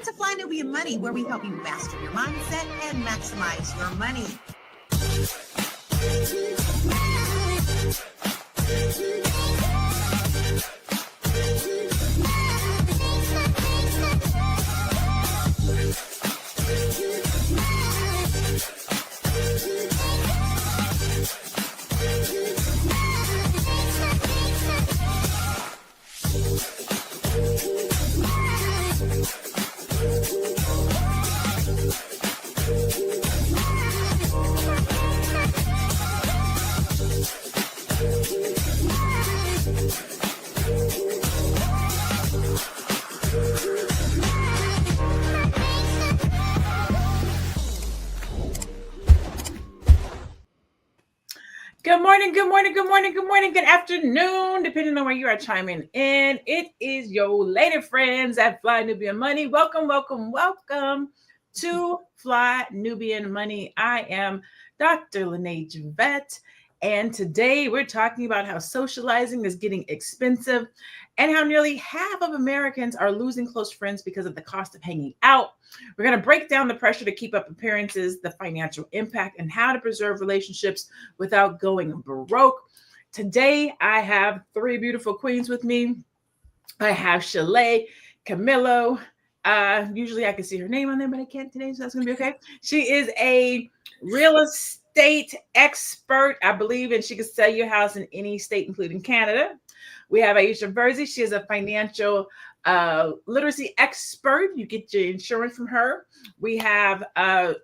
to Fly Nubian Money, where we help you master your mindset and maximize your money. Good morning, good morning, good morning, good morning, good afternoon, depending on where you are chiming in. It is your lady friends at Fly Nubian Money. Welcome, welcome, welcome to Fly Nubian Money. I am Dr. LaNee Javet, and today we're talking about how socializing is getting expensive and how nearly half of Americans are losing close friends because of the cost of hanging out. We're going to break down the pressure to keep up appearances, the financial impact, and how to preserve relationships without going broke. Today, I have three beautiful queens with me. I have Shalaye Camillo. Usually I can see her name on there, but I can't today, so that's going to be okay. She is a real estate expert, I believe, and she can sell your house in any state, including Canada. We have Aisha Virzi. She is a financial literacy expert. You get your insurance from her. We have Dr.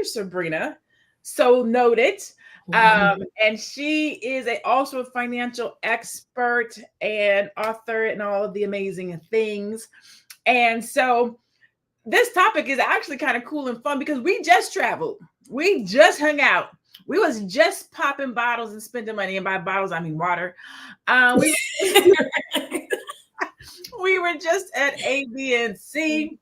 Sabrina, so noted. And she is also a financial expert and author and all of the amazing things. And so this topic is actually kind of cool and fun because we just traveled. We just hung out. We was just popping bottles and spending money. And by bottles, I mean water. We were just at ABC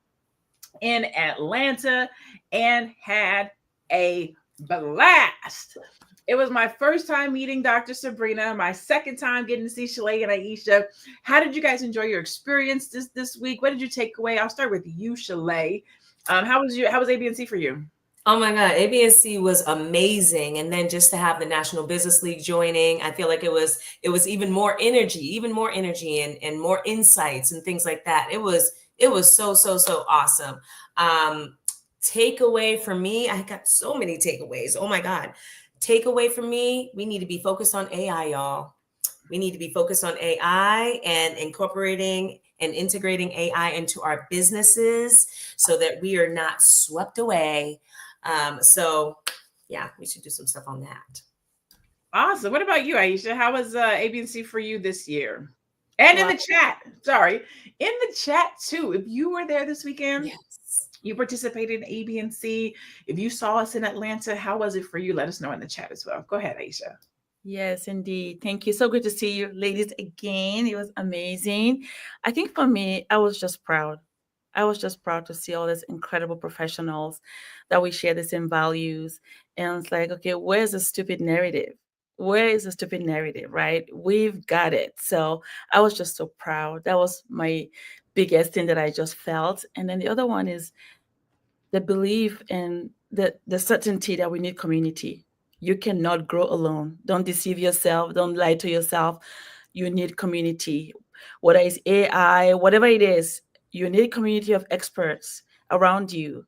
in Atlanta and had a blast. It was my first time meeting Dr. Sabrina, my second time getting to see Shalaye and Aisha. How did you guys enjoy your experience this week? What did you take away? I'll start with you, Shalaye. How was ABC for you? Oh my God, ABC was amazing. And then just to have the National Business League joining, I feel like it was even more energy and more insights and things like that. It was so awesome. Takeaway for me, I got so many takeaways. Oh my God. Takeaway for me, we need to be focused on AI, y'all. We need to be focused on AI and incorporating and integrating AI into our businesses so that we are not swept away. So yeah, we should do some stuff on that. Awesome. What about you, Aisha? How was ABC for you this year? And in the chat too. If you were there this weekend, yes, you participated in ABC. If you saw us in Atlanta, how was it for you? Let us know in the chat as well. Go ahead, Aisha. Yes, indeed. Thank you. So good to see you ladies again. It was amazing. I think for me, I was just proud. I was just proud to see all these incredible professionals that we share the same values. And it's like, okay, where's the stupid narrative? Where is the stupid narrative, right? We've got it. So I was just so proud. That was my biggest thing that I just felt. And then the other one is the belief and the certainty that we need community. You cannot grow alone. Don't deceive yourself. Don't lie to yourself. You need community. Whether it's AI, whatever it is, you need a community of experts around you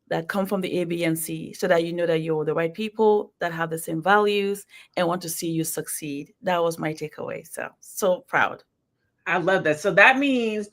that come from the A, B, and C so that you know that you're the right people that have the same values and want to see you succeed. That was my takeaway. So proud. I love that. So that means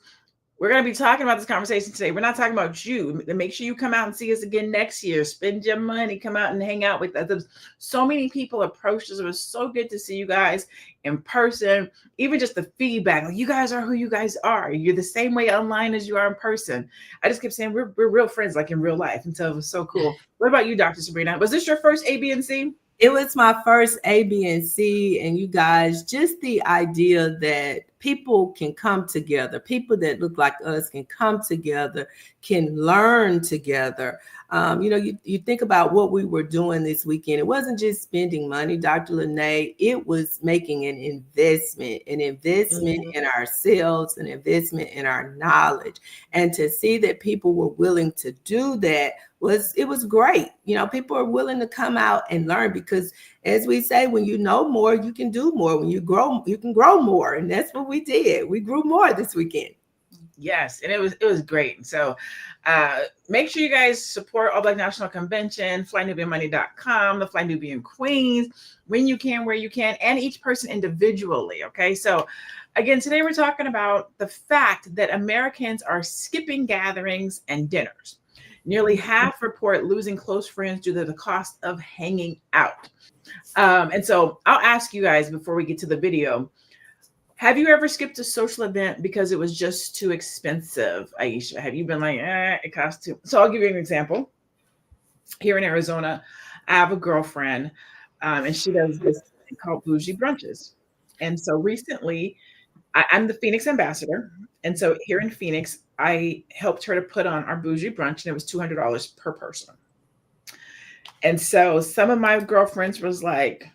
we're going to be talking about this conversation today. We're not talking about you. Make sure you come out and see us again next year. Spend your money. Come out and hang out with us. So many people approached us. It was so good to see you guys in person. Even just the feedback. Like, you guys are who you guys are. You're the same way online as you are in person. I just kept saying we're real friends, like in real life. And so it was so cool. What about you, Dr. Sabrina? Was this your first ABC? It was my first ABC, and you guys, just the idea that people can come together. People that look like us can come together, can learn together. You think about what we were doing this weekend. It wasn't just spending money, Dr. LaNee. It was making an investment in ourselves, an investment in our knowledge. And to see that people were willing to do that was great. People are willing to come out and learn because, as we say, when you know more, you can do more. When you grow, you can grow more. And that's what we did. We grew more this weekend. Yes, and it was great. So make sure you guys support All Black National Convention, flynubianmoney.com, the Fly Nubian Queens, when you can, where you can, and each person individually. Okay, so again, today we're talking about the fact that Americans are skipping gatherings and dinners. Nearly half report losing close friends due to the cost of hanging out. And so I'll ask you guys before we get to the video, have you ever skipped a social event because it was just too expensive, Aisha? Have you been like, it costs too? So I'll give you an example. Here in Arizona, I have a girlfriend, and she does this thing called bougie brunches. And so recently, I'm the Phoenix ambassador. And so here in Phoenix, I helped her to put on our bougie brunch, and it was $200 per person. And so some of my girlfriends was like,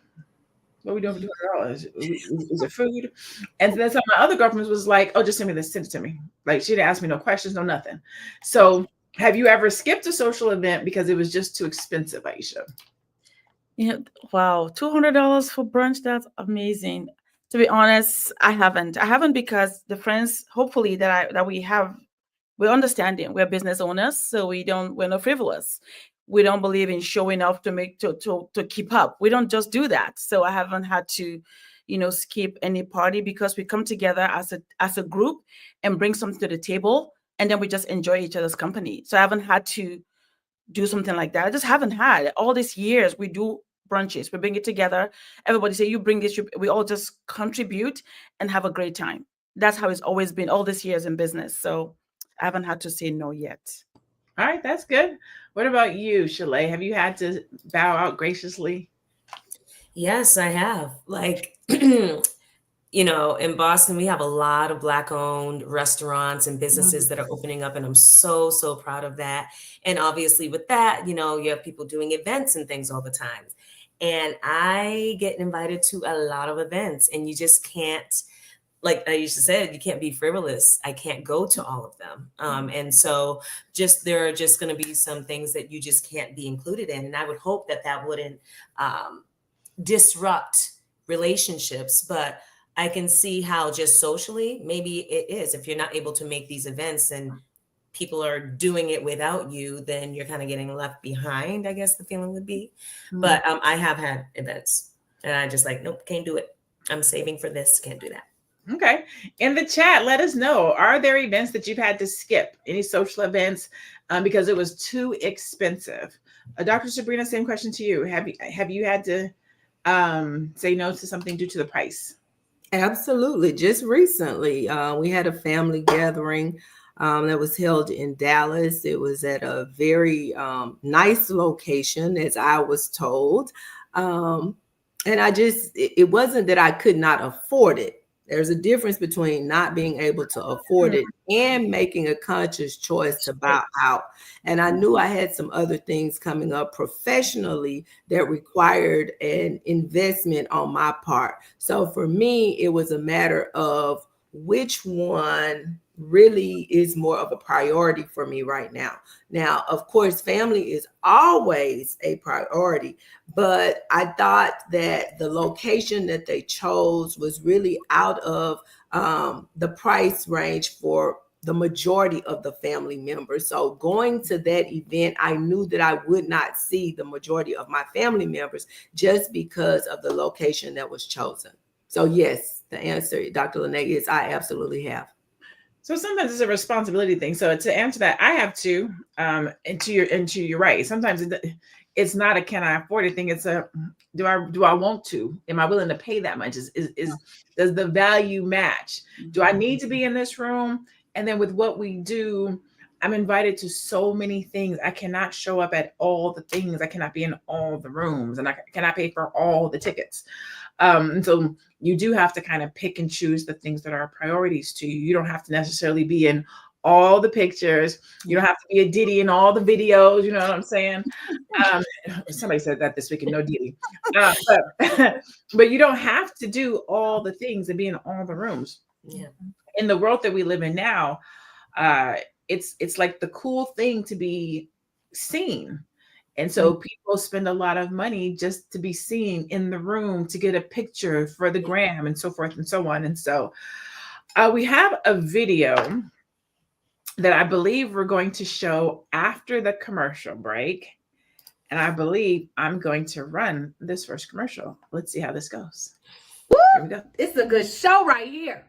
what are we doing for $200? Is it food? And then some of my other girlfriends was like, oh, just send it to me. Like, she didn't ask me no questions, no nothing. So have you ever skipped a social event because it was just too expensive, Aisha? Wow, $200 for brunch, that's amazing. To be honest, I haven't because the friends, hopefully, that we have, we're understanding. We're business owners, so we're not frivolous. We don't believe in showing off to keep up. We don't just do that. So I haven't had to, skip any party because we come together as a group and bring something to the table, and then we just enjoy each other's company. So I haven't had to do something like that. I just haven't had. All these years we do brunches. We bring it together. Everybody say, you bring this. We all just contribute and have a great time. That's how it's always been all these years in business. So I haven't had to say no yet. All right, that's good. What about you, Shalaye? Have you had to bow out graciously? Yes, I have. Like, in Boston, we have a lot of Black-owned restaurants and businesses that are opening up, and I'm so, so proud of that. And obviously with that, you have people doing events and things all the time. And I get invited to a lot of events, and you just can't, like Aisha said, you can't be frivolous. I can't go to all of them. And so there are just going to be some things that you just can't be included in. And I would hope that wouldn't disrupt relationships, but I can see how just socially, maybe it is. If you're not able to make these events and people are doing it without you, then you're kind of getting left behind, I guess the feeling would be. Mm-hmm. But I have had events and I just like, nope, can't do it. I'm saving for this, can't do that. Okay. In the chat, let us know, are there events that you've had to skip? Any social events because it was too expensive? Dr. Sabrina, same question to you. Have you had to say no to something due to the price? Absolutely. Just recently, we had a family gathering that was held in Dallas. It was at a very nice location, as I was told. And it wasn't that I could not afford it. There's a difference between not being able to afford it and making a conscious choice to bow out. And I knew I had some other things coming up professionally that required an investment on my part. So for me, it was a matter of which one really is more of a priority for me right now. Now, of course, family is always a priority, but I thought that the location that they chose was really out of the price range for the majority of the family members. So going to that event, I knew that I would not see the majority of my family members just because of the location that was chosen. So yes, the answer, Dr. LaNee, is I absolutely have. So sometimes it's a responsibility thing. So to answer that, I have to, and to your right. Sometimes it's not a can I afford it thing. It's a do I want to? Am I willing to pay that much? Does the value match? Do I need to be in this room? And then with what we do, I'm invited to so many things. I cannot show up at all the things. I cannot be in all the rooms, and I cannot pay for all the tickets. So you do have to kind of pick and choose the things that are priorities to you. You don't have to necessarily be in all the pictures. You don't have to be a Diddy in all the videos. You know what I'm saying? Somebody said that this week, and no Diddy. But you don't have to do all the things and be in all the rooms. Yeah. In the world that we live in now, it's like the cool thing to be seen. And so people spend a lot of money just to be seen in the room, to get a picture for the gram and so forth and so on. And so we have a video that I believe we're going to show after the commercial break. And I believe I'm going to run this first commercial. Let's see how this goes. Here we go. It's a good show right here.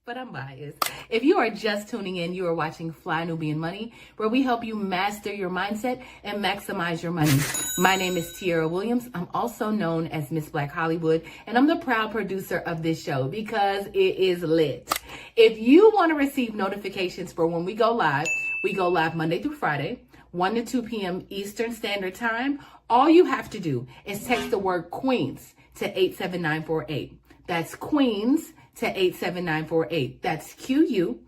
But I'm biased. If you are just tuning in, you are watching Fly Nubian Money, where we help you master your mindset and maximize your money. My name is Tiara Williams. I'm also known as Miss Black Hollywood, and I'm the proud producer of this show because it is lit. If you want to receive notifications for when we go live Monday through Friday, 1 to 2 p.m. Eastern Standard Time. All you have to do is text the word Queens to 87948. That's Queens to 87948. That's QUEENS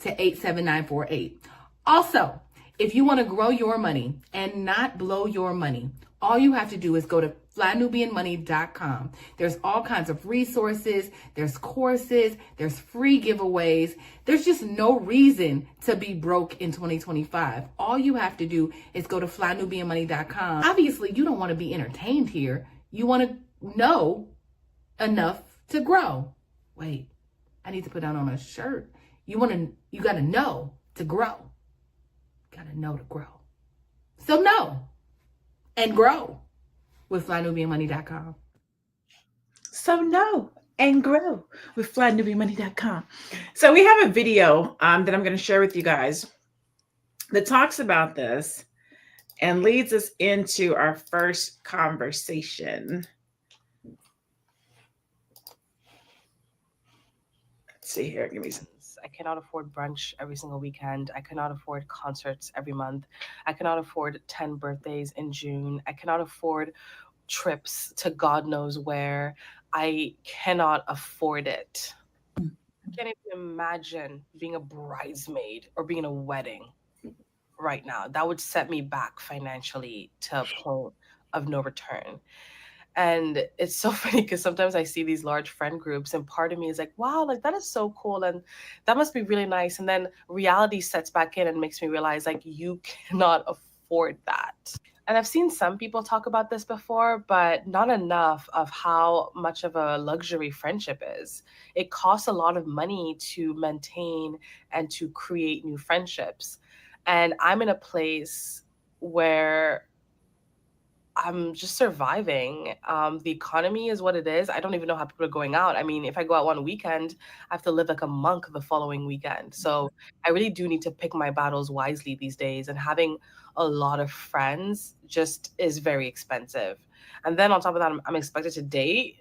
to 87948. Also, if you want to grow your money and not blow your money, all you have to do is go to flynubianmoney.com. There's all kinds of resources, there's courses, there's free giveaways. There's just no reason to be broke in 2025. All you have to do is go to flynubianmoney.com. Obviously, you don't want to be entertained here. You want to know enough to grow. Wait, I need to put that on a shirt. You got to know to grow. Got to know to grow. So know and grow with flynubianmoney.com. So know and grow with flynubianmoney.com. So we have a video that I'm going to share with you guys that talks about this and leads us into our first conversation. Let's see here. Give me some. I cannot afford brunch every single weekend. I cannot afford concerts every month. I cannot afford 10 birthdays in June. I cannot afford trips to God knows where. I cannot afford it. I can't even imagine being a bridesmaid or being in a wedding right now. That would set me back financially to a point of no return. And it's so funny because sometimes I see these large friend groups and part of me is like, wow, like that is so cool. And that must be really nice. And then reality sets back in and makes me realize like you cannot afford that. And I've seen some people talk about this before, but not enough of how much of a luxury friendship is. It costs a lot of money to maintain and to create new friendships. And I'm in a place where I'm just surviving. The economy is what it is. I don't even know how people are going out. I mean, if I go out one weekend, I have to live like a monk the following weekend. So I really do need to pick my battles wisely these days. And having a lot of friends just is very expensive. And then on top of that, I'm expected to date.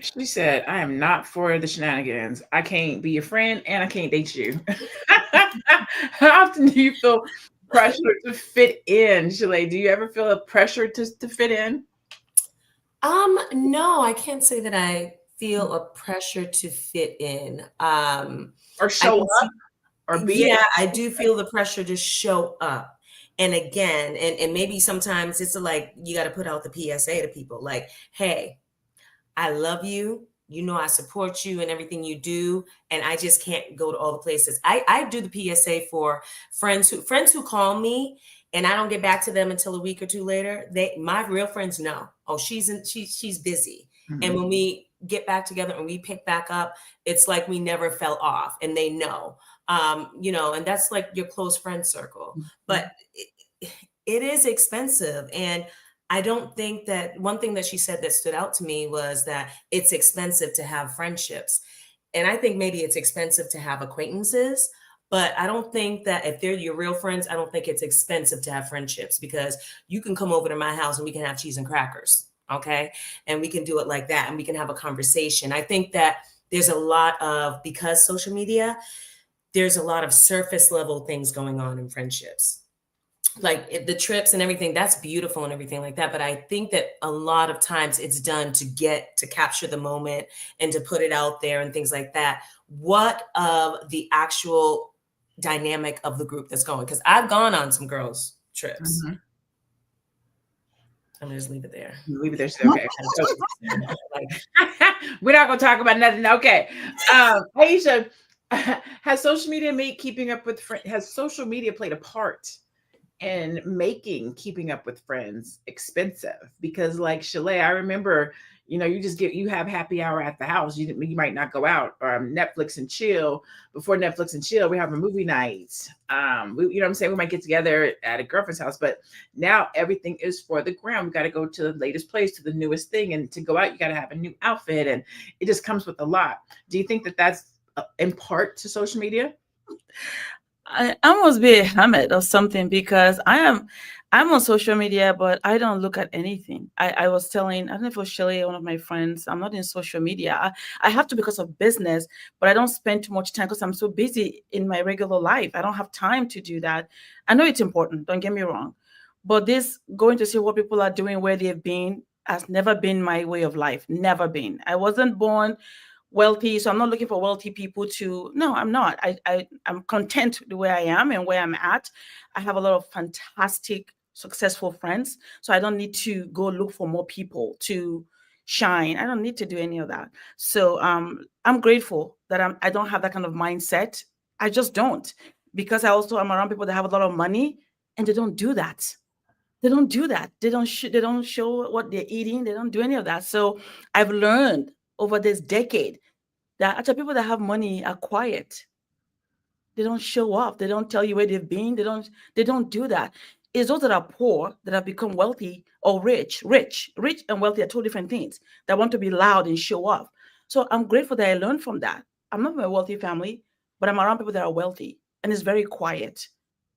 She said, I am not for the shenanigans. I can't be your friend and I can't date you. How often do you feel pressure to fit in, Shalaye? Do you ever feel a pressure to fit in? No, I can't say that I feel a pressure to fit in. Or show up or be. Yeah, I do feel the pressure to show up. And again, and maybe sometimes it's like you got to put out the PSA to people like, hey, I love you. You know, I support you in everything you do. And I just can't go to all the places. I do the PSA for friends who call me and I don't get back to them until a week or two later. My real friends know, oh, she's busy. Mm-hmm. And when we get back together and we pick back up, it's like we never fell off and they know, and that's like your close friend circle. Mm-hmm. But it is expensive. And I don't think that one thing that she said that stood out to me was that it's expensive to have friendships. And I think maybe it's expensive to have acquaintances, but I don't think that if they're your real friends, I don't think it's expensive to have friendships because you can come over to my house and we can have cheese and crackers. Okay. And we can do it like that and we can have a conversation. I think that there's a lot of, because social media, there's a lot of surface level things going on in friendships. like the trips and everything, that's beautiful and everything like that. But I think that a lot of times it's done to capture the moment and to put it out there and things like that. What of the actual dynamic of the group that's going? Because I've gone on some girls' trips. Mm-hmm. I'm gonna just leave it there. Leave it there. Okay. We're not gonna talk about nothing. Okay. Aisha, has social media has social media played a part in making keeping up with friends expensive? Because like Shalaye, I remember, you have happy hour at the house. You might not go out or Netflix and chill. Before Netflix and chill, we have a movie night. You know what I'm saying? We might get together at a girlfriend's house, but now everything is for the gram. We got to go to the latest place, to the newest thing. And to go out, you got to have a new outfit. And it just comes with a lot. Do you think that that's in part to social media? I must be a hermit or something, because I'm on social media, but I don't look at anything. I was telling, I don't know if it was Shalaye, one of my friends, I'm not in social media. I have to because of business, but I don't spend too much time because I'm so busy in my regular life. I don't have time to do that. I know it's important, don't get me wrong, but this going to see what people are doing, where they've been, has never been my way of life. Never been. I wasn't born wealthy, so I'm not looking for wealthy people to. No, I'm not. I'm content the way I am and where I'm at. I have a lot of fantastic, successful friends, so I don't need to go look for more people to shine. I don't need to do any of that. So I'm grateful that I don't have that kind of mindset. I just don't, because I also am around people that have a lot of money and they don't do that. They don't do that. They don't show what they're eating. They don't do any of that. So I've learned over this decade that actually people that have money are quiet. They don't show up. They don't tell you where they've been. They don't do that. It's those that are poor that have become wealthy, or rich and wealthy are two different things, that want to be loud and show off. So I'm grateful that I learned from that. I'm not from a wealthy family, but I'm around people that are wealthy, and it's very quiet,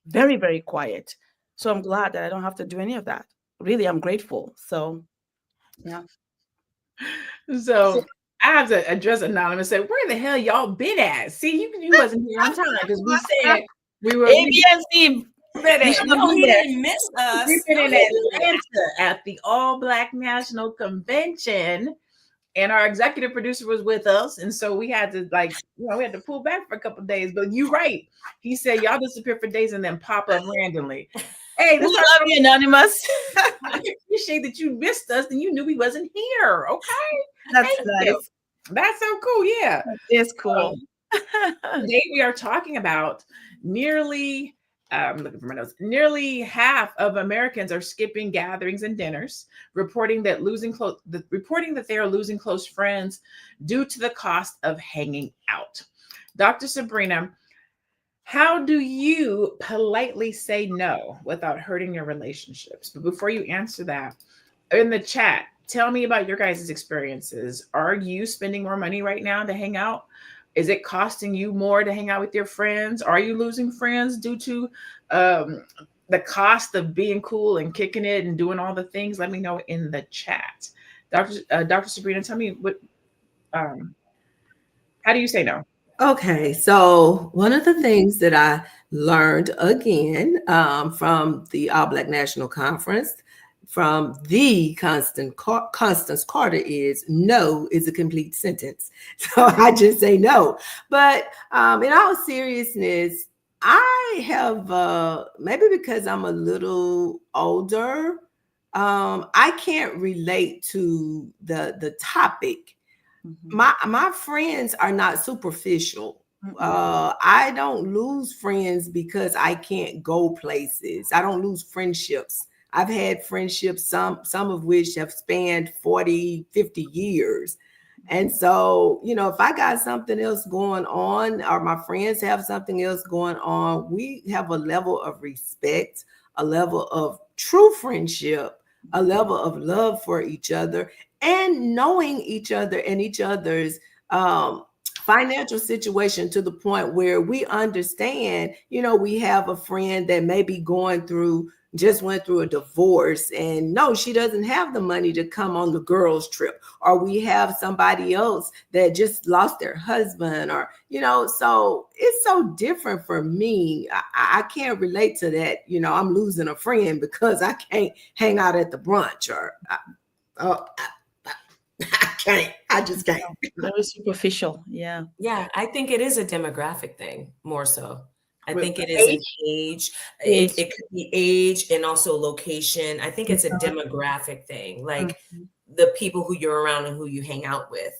very, very quiet. So I'm glad that I don't have to do any of that. Really, I'm grateful. So, yeah. So I have to address Anonymous and say, where the hell y'all been at? See, you wasn't here on time, because we said we were ABNC. He didn't miss us. We've been in Atlanta at the All Black National Convention, and our executive producer was with us, and so we had to we had to pull back for a couple of days. But you're right. He said y'all disappear for days and then pop up randomly. Hey, we love you, Anonymous. I appreciate that you missed us and you knew we wasn't here. Okay, that's nice. You. That's so cool. Yeah, it's cool. Today we are talking about nearly. I'm looking for my notes. Nearly half of Americans are skipping gatherings and dinners, reporting that they are losing close friends due to the cost of hanging out. Dr. Sabrina, how do you politely say no without hurting your relationships? But before you answer that, in the chat, tell me about your guys' experiences. Are you spending more money right now to hang out? Is it costing you more to hang out with your friends? Are you losing friends due to the cost of being cool and kicking it and doing all the things? Let me know in the chat. Dr. Sabrina, tell me how do you say no? Okay, so one of the things that I learned again from the All Black National Conference from the Constance Carter is no is a complete sentence. So I just say no. But in all seriousness, I have maybe because I'm a little older, I can't relate to the topic. Mm-hmm. My friends are not superficial. Mm-hmm. I don't lose friends because I can't go places. I don't lose friendships. I've had friendships, some of which have spanned 40, 50 years. And so, if I got something else going on, or my friends have something else going on, we have a level of respect, a level of true friendship, a level of love for each other, and knowing each other and each other's financial situation to the point where we understand, we have a friend that may be going through just went through a divorce, and no, she doesn't have the money to come on the girls' trip, or we have somebody else that just lost their husband, or, so it's so different for me. I can't relate to that. I'm losing a friend because I can't hang out at the brunch, or I just can't. Very superficial. Yeah. Yeah, I think it is a demographic thing more so. I think it is an age. It could be age and also location. I think it's a demographic thing, like the people who you're around and who you hang out with,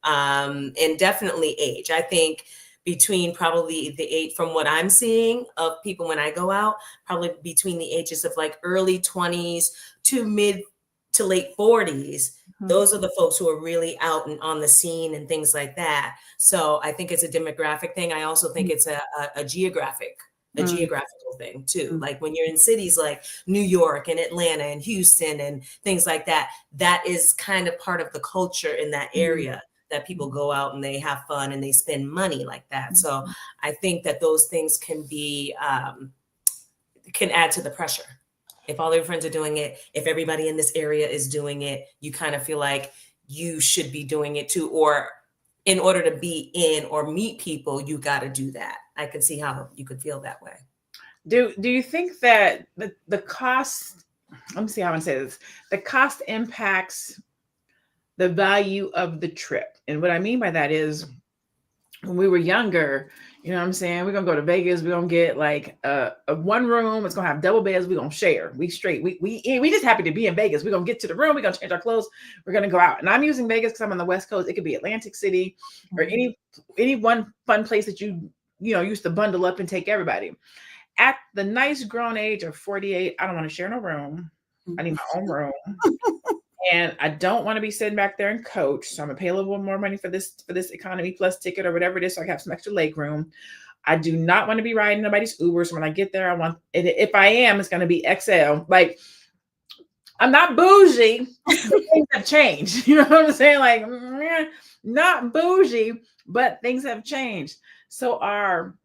and definitely age. I think between probably the age, from what I'm seeing of people when I go out, probably between the ages of like early 20s to mid to late 40s. Those are the folks who are really out and on the scene and things like that. So I think it's a demographic thing. I also think it's a geographical thing too. Like when you're in cities like New York and Atlanta and Houston and things like that, that is kind of part of the culture in that area, that people go out and they have fun and they spend money like that. So I think that those things can be, can add to the pressure. If all your friends are doing it, if everybody in this area is doing it, you kind of feel like you should be doing it too. Or in order to be in or meet people, you got to do that. I can see how you could feel that way. Do you think that the cost, let me see how I say this, the cost impacts the value of the trip? And what I mean by that is, when we were younger, you know what I'm saying? We're going to go to Vegas. We're going to get like a one room. It's going to have double beds. We're going to share. We just happy to be in Vegas. We're going to get to the room. We're going to change our clothes. We're going to go out. And I'm using Vegas because I'm on the West Coast. It could be Atlantic City or any one fun place that you used to bundle up and take everybody. At the nice grown age of 48, I don't want to share no room. I need my own room. And I don't want to be sitting back there and coach. So I'm gonna pay a little bit more money for this economy plus ticket or whatever it is, so I can have some extra leg room. I do not want to be riding nobody's Uber. So when I get there, I want, and if I am, it's gonna be XL. Like, I'm not bougie, but things have changed. You know what I'm saying? Like, not bougie, but things have changed. So our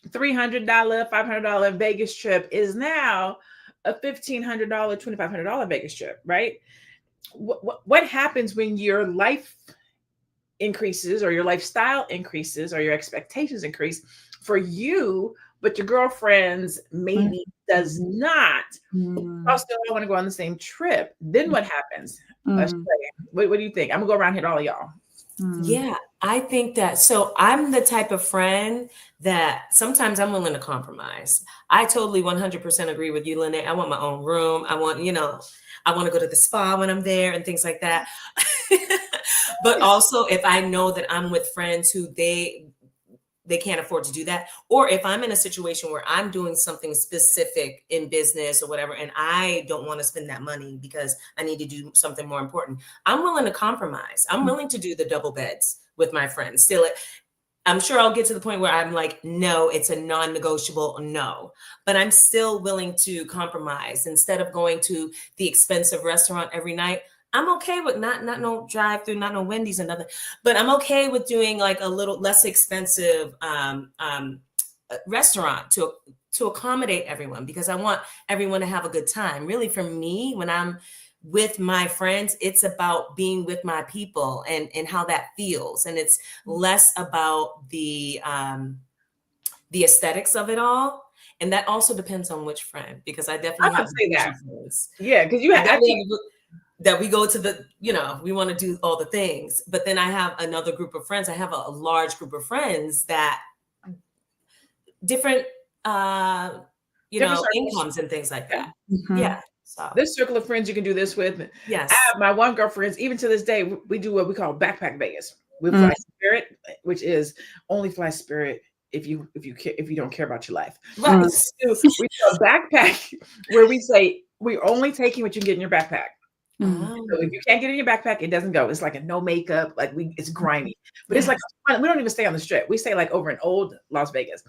$300, $500 Vegas trip is now a $1,500, $2,500 Vegas trip, right? What happens when your life increases or your lifestyle increases or your expectations increase for you, but your girlfriend's maybe does not? Also, I want to go on the same trip. Then what happens? What do you think? I'm gonna go around here to all of y'all. Yeah, I think that, so I'm the type of friend that sometimes I'm willing to compromise. I totally 100% agree with you, LaNee. I want my own room. I want to go to the spa when I'm there and things like that. But also if I know that I'm with friends who they can't afford to do that, or if I'm in a situation where I'm doing something specific in business or whatever, and I don't want to spend that money because I need to do something more important, I'm willing to compromise. I'm willing to do the double beds with my friends. Still, I'm sure I'll get to the point where I'm like, no, it's a non-negotiable no, but I'm still willing to compromise. Instead of going to the expensive restaurant every night, I'm okay with not no drive-through, not no Wendy's and nothing, but I'm okay with doing like a little less expensive restaurant to accommodate everyone, because I want everyone to have a good time. Really, for me, when I'm with my friends, it's about being with my people and how that feels. And it's less about the aesthetics of it all. And that also depends on which friend, because I definitely have say that. friends. Yeah, because you have that we go to the, we want to do all the things. But then I have another group of friends. I have a large group of friends that different, incomes and things like that. Yeah. So this circle of friends you can do this with. Yes. I have my one girlfriends, even to this day, we do what we call backpack Vegas. We fly Spirit, which is only fly Spirit if you don't care about your life. Right. We do a backpack where we say we're only taking what you can get in your backpack. So if you can't get in your backpack, it doesn't go. It's like a no makeup, it's grimy, but it's like we don't even stay on the strip. We stay like over in old Las Vegas.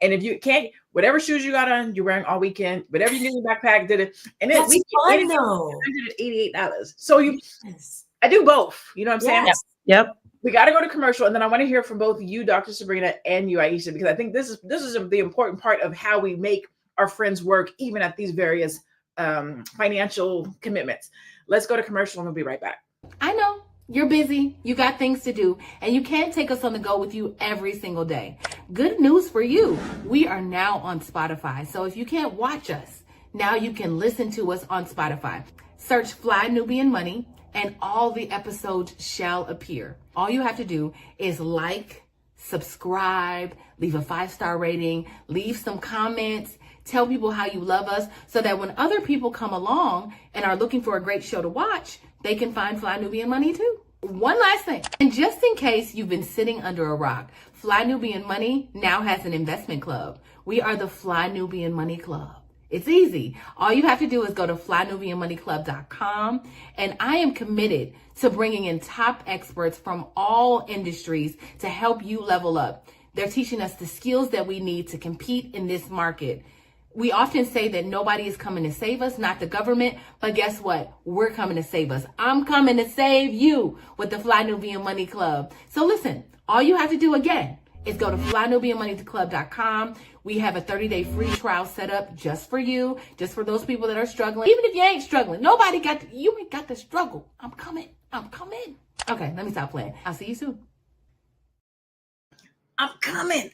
And if you can't, whatever shoes you got on, you're wearing all weekend, whatever you get in your backpack, did it. And then we fun though. $188. So I do both. You know what I'm saying? Yep. We got to go to commercial, and then I want to hear from both you, Dr. Sabrina, and you, Aisha, because I think this is the important part of how we make our friends work, even at these various financial commitments. Let's go to commercial and we'll be right back. I know you're busy, you got things to do, and you can't take us on the go with you every single day. Good news for you. We are now on Spotify. So if you can't watch us, now you can listen to us on Spotify. Search Fly Nubian Money and all the episodes shall appear. All you have to do is like, subscribe, leave a 5-star rating, leave some comments, tell people how you love us so that when other people come along and are looking for a great show to watch, they can find Fly Nubian Money too. One last thing, and just in case you've been sitting under a rock, Fly Nubian Money now has an investment club. We are the Fly Nubian Money Club. It's easy. All you have to do is go to flynubianmoneyclub.com, and I am committed to bringing in top experts from all industries to help you level up. They're teaching us the skills that we need to compete in this market. We often say that nobody is coming to save us, not the government, but guess what? We're coming to save us. I'm coming to save you with the Fly Nubian Money Club. So listen, all you have to do again is go to flynubianmoneyclub.com. We have a 30-day free trial set up just for you, just for those people that are struggling. Even if you ain't struggling, you ain't got to struggle. I'm coming. Okay, let me stop playing. I'll see you soon. I'm coming.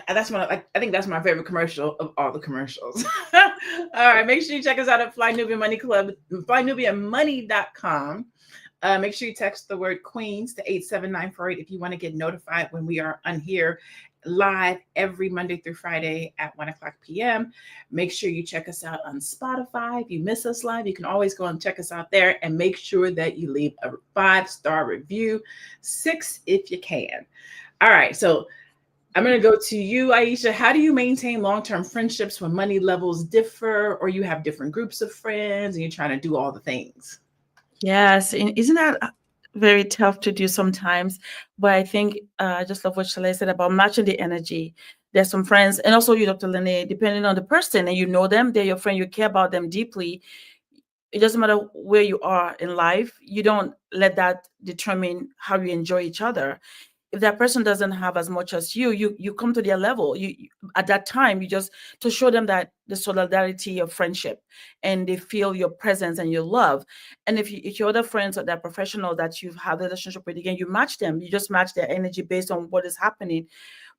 That's I think that's my favorite commercial of all the commercials. All right, make sure you check us out at Fly Nubian Money Club, flynubianmoney.com. Make sure you text the word Queens to 87948 if you want to get notified when we are on here live every Monday through Friday at 1:00 p.m. Make sure you check us out on Spotify. If you miss us live, you can always go and check us out there, and make sure that you leave a 5-star review, 6 if you can. All right, so I'm going to go to you, Aisha. How do you maintain long-term friendships when money levels differ, or you have different groups of friends and you're trying to do all the things? Yes, and isn't that very tough to do sometimes? But I think I just love what Shalaye said about matching the energy. There's some friends, and also you, Dr. LaNee, depending on the person, and you know them, they're your friend, you care about them deeply. It doesn't matter where you are in life. You don't let that determine how you enjoy each other. If that person doesn't have as much as you come to their level. You at that time, you just to show them that the solidarity of friendship, and they feel your presence and your love. And if your other friends or that professional that you've had a relationship with, again, you match them. You just match their energy based on what is happening.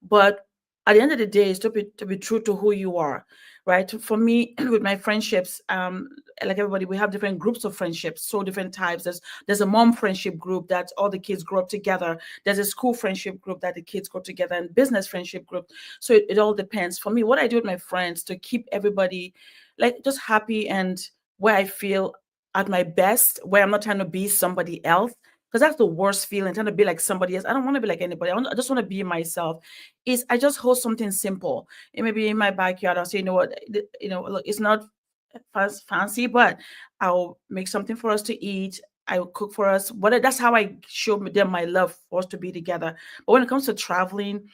But at the end of the day, it's to be true to who you are, right? For me, with my friendships, like everybody, we have different groups of friendships, so different types. There's a mom friendship group that all the kids grow up together. There's a school friendship group that the kids go together, and business friendship group. So it all depends. For me, what I do with my friends to keep everybody like just happy and where I feel at my best, where I'm not trying to be somebody else. Because that's the worst feeling, trying to be like somebody else. I don't want to be like anybody. I just want to be myself. Is I just host something simple. It may be in my backyard. I'll say, you know what, look, it's not fancy, but I'll make something for us to eat. I will cook for us. That's how I show them my love for us to be together. But when it comes to traveling,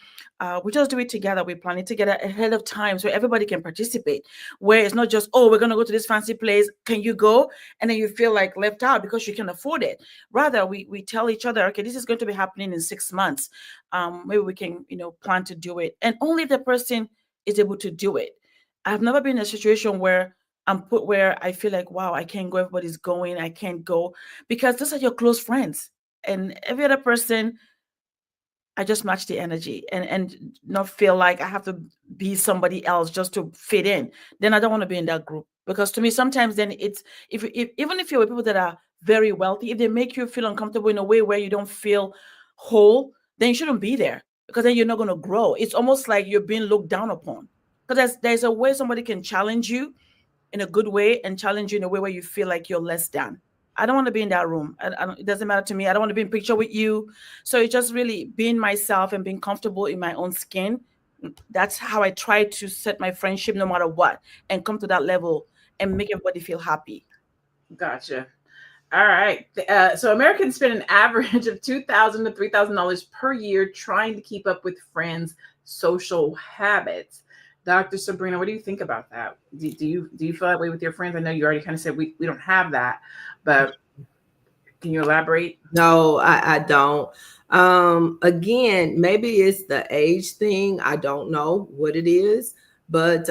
we just do it together. We plan it together ahead of time so everybody can participate. Where it's not just, oh, we're going to go to this fancy place. Can you go? And then you feel like left out because you can afford it. Rather, we tell each other, okay, this is going to be happening in 6 months. Maybe we can, plan to do it. And only if the person is able to do it. I've never been in a situation where I'm put where I feel like, wow, I can't go. Everybody's going. I can't go, because those are your close friends. And every other person, I just match the energy and not feel like I have to be somebody else just to fit in. Then I don't want to be in that group, because to me, sometimes then it's even if you're with people that are very wealthy, if they make you feel uncomfortable in a way where you don't feel whole, then you shouldn't be there, because then you're not going to grow. It's almost like you're being looked down upon, because there's a way somebody can challenge you in a good way and challenge you in a way where you feel like you're less than. I don't want to be in that room. It doesn't matter to me. I don't want to be in picture with you. So it's just really being myself and being comfortable in my own skin. That's how I try to set my friendship no matter what, and come to that level and make everybody feel happy. Gotcha. All right. So Americans spend an average of $2,000 to $3,000 per year trying to keep up with friends' social habits. Dr. Sabrina, what do you think about that? Do you feel that way with your friends? I know you already kind of said we don't have that, but can you elaborate? No, I don't. Again, maybe it's the age thing. I don't know what it is, but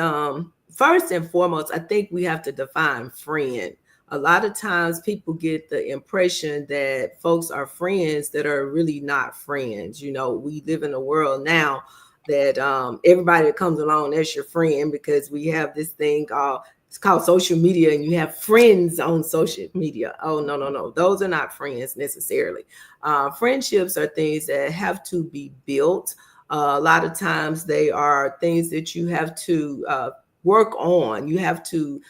first and foremost, I think we have to define friend. A lot of times people get the impression that folks are friends that are really not friends. You know, we live in a world now that everybody that comes along, that's your friend, because we have this thing called social media, and you have friends on social media. Oh, no. Those are not friends necessarily. Friendships are things that have to be built. A lot of times they are things that you have to work on. You have to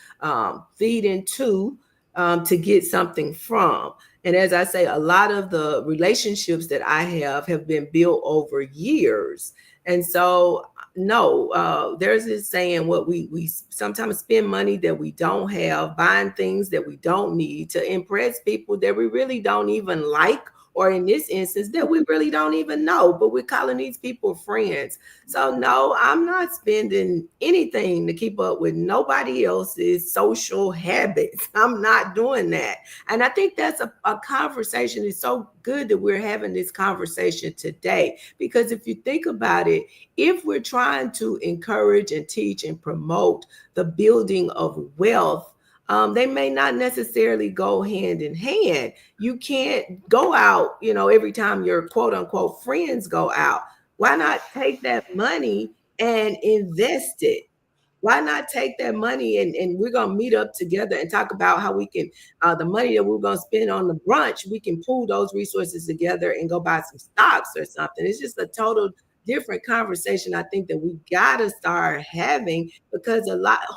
feed into to get something from. And as I say, a lot of the relationships that I have been built over years. And so, no, there's this saying, what we sometimes spend money that we don't have, buying things that we don't need to impress people that we really don't even like, or in this instance, that we really don't even know, but we're calling these people friends. So no, I'm not spending anything to keep up with nobody else's social habits. I'm not doing that. And I think that's a conversation. It's so good that we're having this conversation today, because if you think about it, if we're trying to encourage and teach and promote the building of wealth, they may not necessarily go hand in hand. You can't go out, every time your quote unquote friends go out. Why not take that money and invest it? Why not take that money and we're going to meet up together and talk about how we can, the money that we're going to spend on the brunch, we can pool those resources together and go buy some stocks or something. It's just a total different conversation, I think, that we got to start having, because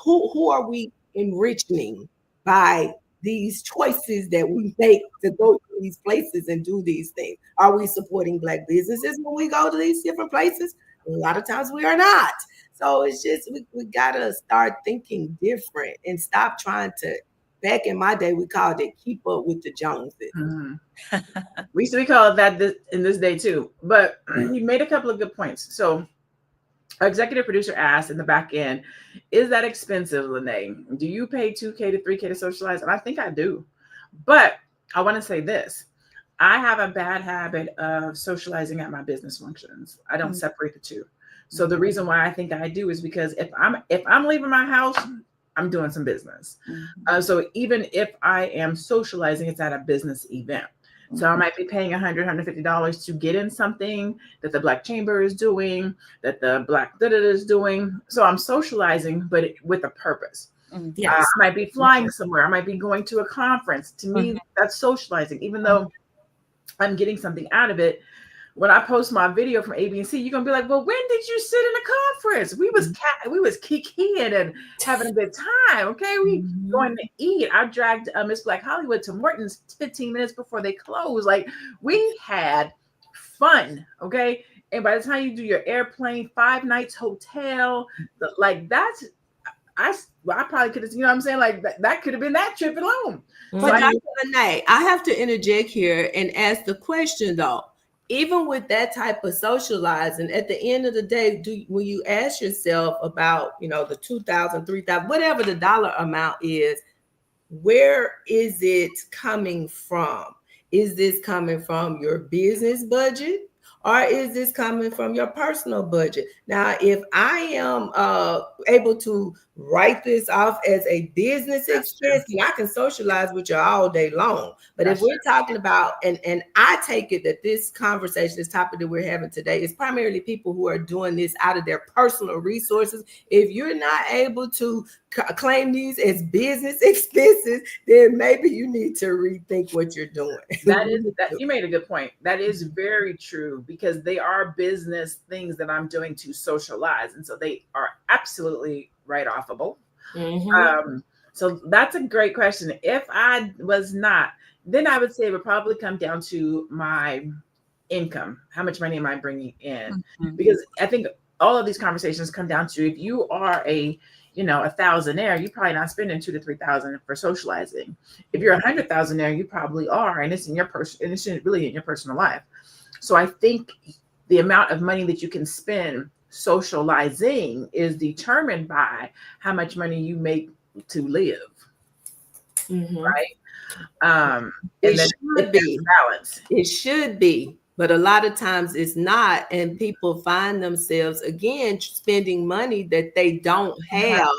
who are we enriching by these choices that we make to go to these places and do these things? Are we supporting Black businesses when we go to these different places? A lot of times we are not. So it's just, we got to start thinking different and stop trying to, back in my day, we called it keep up with the Joneses. Mm-hmm. We call it that in this day too. But you made a couple of good points. So our executive producer asked in the back end, is that expensive, LaNee? Do you pay $2K to $3K to socialize? And I think I do. But I want to say this. I have a bad habit of socializing at my business functions. I don't separate the two. So the reason why I think I do is because if I'm leaving my house, I'm doing some business. So even if I am socializing, it's at a business event. So I might be paying $100, $150 to get in something that the Black Chamber is doing, that the Black da-da-da is doing. So I'm socializing, but with a purpose. Yes. I might be flying somewhere. I might be going to a conference. To me, that's socializing, even though I'm getting something out of it. When I post my video from ABC, you're gonna be like, "Well, when did you sit in a conference? We was kikiing and having a good time. Okay, we going to eat. I dragged Miss Black Hollywood to Morton's 15 minutes before they closed. Like, we had fun. Okay, and by the time you do your airplane, 5 nights hotel, like that's." I probably could have, you know what I'm saying? Like that could have been that trip alone. But Dr. LaNee, I have to interject here and ask the question though. Even with that type of socializing, at the end of the day, when you ask yourself about, the $2,000, $3,000, whatever the dollar amount is, where is it coming from? Is this coming from your business budget? Or is this coming from your personal budget? Now, if I am able to write this off as a business expense, I can socialize with you all day long. But if we're talking about, and I take it that this conversation, this topic that we're having today, is primarily people who are doing this out of their personal resources. If you're not able to claim these as business expenses, then maybe you need to rethink what you're doing. You made a good point. That is very true, because they are business things that I'm doing to socialize, and so they are absolutely write-offable. So that's a great question. If I was not, then I would say it would probably come down to my income. How much money am I bringing in? Because I think all of these conversations come down to, if you are a thousandaire, you're probably not spending $2,000 to $3,000 for socializing. If you're a $100,000aire, you probably are, and it's in your and it's really in your personal life. So I think the amount of money that you can spend socializing is determined by how much money you make to live, right? And it should be balance. It should be. But a lot of times it's not, and people find themselves again spending money that they don't have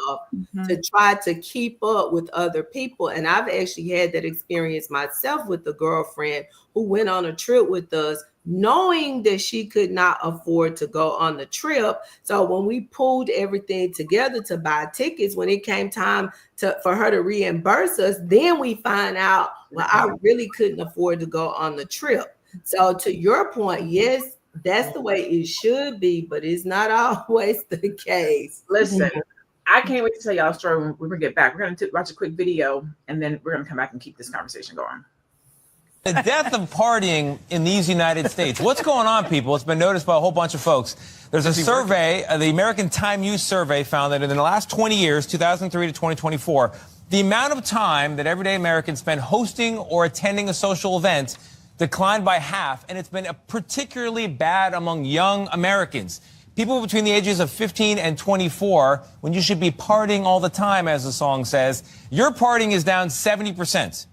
to try to keep up with other people. And I've actually had that experience myself with a girlfriend who went on a trip with us, knowing that she could not afford to go on the trip. So when we pulled everything together to buy tickets, when it came time for her to reimburse us, then we find out, well, I really couldn't afford to go on the trip. So to your point, yes, that's the way it should be, but it's not always the case. Listen, I can't wait to tell y'all a story when we get back. We're going to watch a quick video, and then we're going to come back and keep this conversation going. The death of partying in these United States. What's going on, people? It's been noticed by a whole bunch of folks. There's a survey, the American Time Use Survey found that in the last 20 years, 2003 to 2024, the amount of time that everyday Americans spend hosting or attending a social event declined by half, and it's been particularly bad among young Americans. People between the ages of 15 and 24, when you should be partying all the time, as the song says, your partying is down 70%.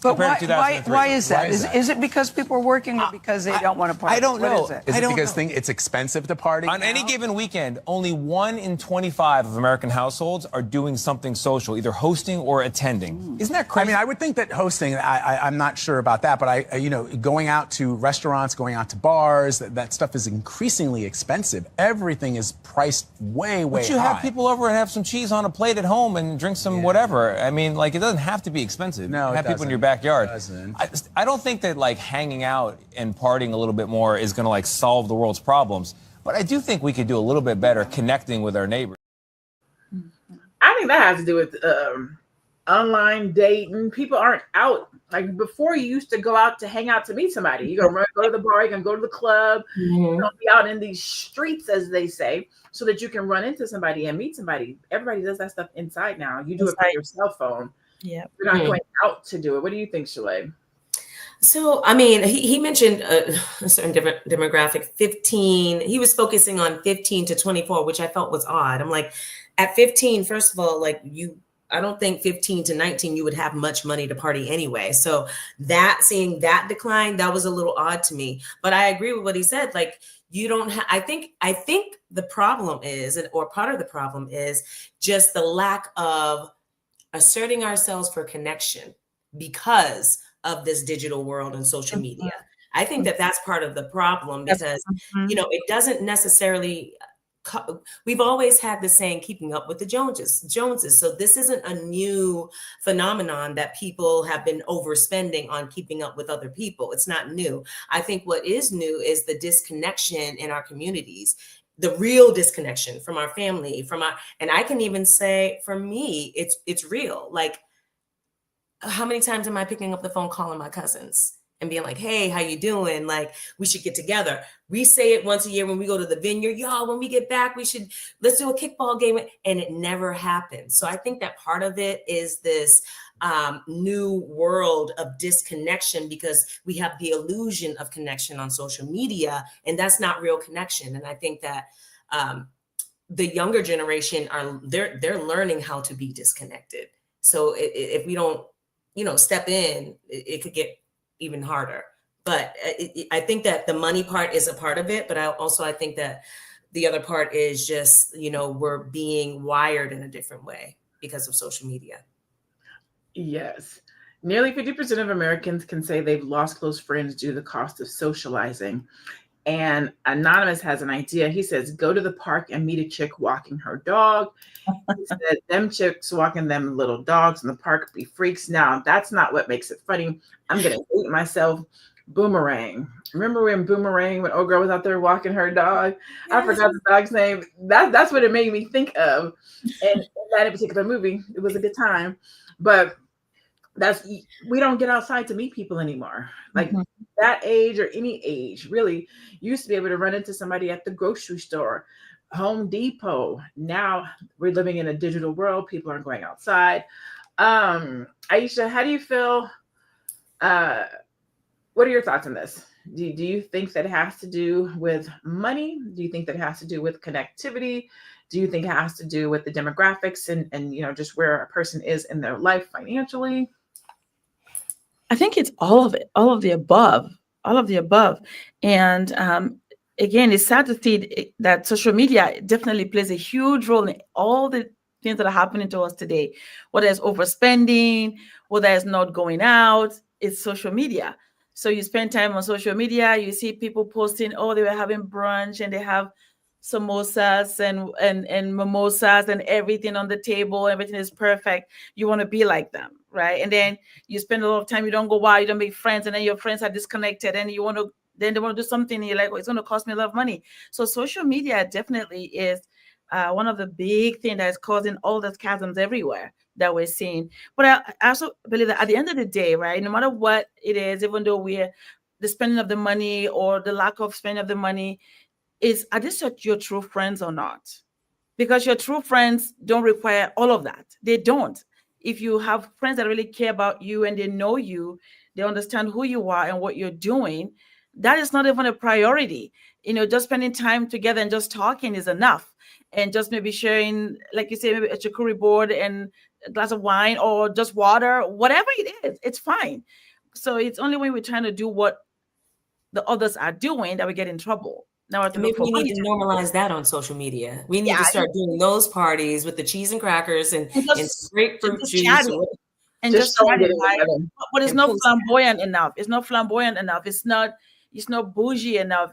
But why is that? Is it because people are working or because they don't want to party? I don't know. What is it? Is it because it's expensive to party? On any given weekend, only 1 in 25 of American households are doing something social, either hosting or attending. Isn't that crazy? I mean, I would think that hosting, I'm not sure about that, but going out to restaurants, going out to bars, that stuff is increasingly expensive. Everything is priced way high. But you have people over and have some cheese on a plate at home and drink some whatever. I mean, like, it doesn't have to be expensive. No, you have people in your backyard. I don't think that like hanging out and partying a little bit more is going to like solve the world's problems, but I do think we could do a little bit better connecting with our neighbors. I think that has to do with online dating. People aren't out. Like before, you used to go out to hang out to meet somebody. You're going to go to the bar, you're going to go to the club. You're going to be out in these streets, as they say, so that you can run into somebody and meet somebody. Everybody does that stuff inside now. You do it by your cell phone. Yeah, you're not going out to do it. What do you think, Shalaye? So, I mean, he mentioned a certain different demographic, 15. He was focusing on 15 to 24, which I felt was odd. I'm like, at 15, first of all, like I don't think 15 to 19, you would have much money to party anyway. So seeing that decline, that was a little odd to me. But I agree with what he said. Like, you don't have, I think the problem is, or part of the problem is just the lack of asserting ourselves for connection because of this digital world and social media. I think that's part of the problem because, it doesn't necessarily, we've always had the saying, keeping up with the Joneses. So this isn't a new phenomenon that people have been overspending on keeping up with other people. It's not new. I think what is new is the disconnection in our communities. The real disconnection from our family, and I can even say for me, it's real. Like, how many times am I picking up the phone, calling my cousins and being like, hey, how you doing? Like, we should get together. We say it once a year when we go to the vineyard, y'all, when we get back, let's do a kickball game. And it never happens. So I think that part of it is this new world of disconnection because we have the illusion of connection on social media, and that's not real connection. And I think that the younger generation they're learning how to be disconnected. So if we don't, step in, it could get even harder. But I think that the money part is a part of it, but I think that the other part is just, we're being wired in a different way because of social media. Yes. Nearly 50% of Americans can say they've lost close friends due to the cost of socializing. And Anonymous has an idea. He says, go to the park and meet a chick walking her dog. He said, them chicks walking them little dogs in the park be freaks. Now, that's not what makes it funny. I'm going to hate myself. Boomerang. Remember when old girl was out there walking her dog? Yes. I forgot the dog's name. That's what it made me think of. And that particular movie, it was a good time. But we don't get outside to meet people anymore. Like that age or any age, really, you used to be able to run into somebody at the grocery store, Home Depot. Now we're living in a digital world. People aren't going outside. Aisha, how do you feel? What are your thoughts on this? Do you think that it has to do with money? Do you think that it has to do with connectivity? Do you think it has to do with the demographics and just where a person is in their life financially? I think it's all of it, all of the above. all of the above. And again, it's sad to see that social media definitely plays a huge role in all the things that are happening to us today, whether it's overspending, whether it's not going out, it's social media. So you spend time on social media, you see people posting, oh, they were having brunch and they have samosas and mimosas and everything on the table, everything is perfect. You want to be like them, right? And then you spend a lot of time, you don't go out, you don't make friends, and then your friends are disconnected, and then they want to do something, and you're like, oh, it's going to cost me a lot of money. So social media definitely is one of the big things that is causing all those chasms everywhere that we're seeing. But I also believe that at the end of the day, right, no matter what it is, even though we're the spending of the money or the lack of spending of the money, are these your true friends or not? Because your true friends don't require all of that. They don't. If you have friends that really care about you and they know you, they understand who you are and what you're doing, that is not even a priority. Just spending time together and just talking is enough. And just maybe sharing, like you say, maybe a charcuterie board and a glass of wine or just water, whatever it is, it's fine. So it's only when we're trying to do what the others are doing that we get in trouble. Now maybe we need to normalize that on social media. We need to start doing those parties with the cheese and crackers and grapefruit juice. And just chatting, right? But it's not flamboyant enough. It's not flamboyant enough. It's not bougie enough.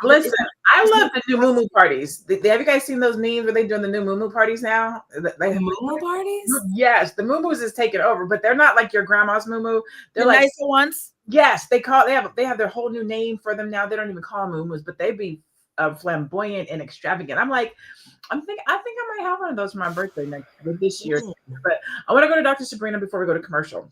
Listen, I love the new moo parties. Have you guys seen those memes where they doing the new moo parties now? They have moo parties? Yes, the moo is taking over, but they're not like your grandma's moo. They're the like nicer ones. Yes, they have their whole new name for them now. They don't even call them moo, but they be flamboyant and extravagant. I think I might have one of those for my birthday this year. But I want to go to Dr. Sabrina before we go to commercial.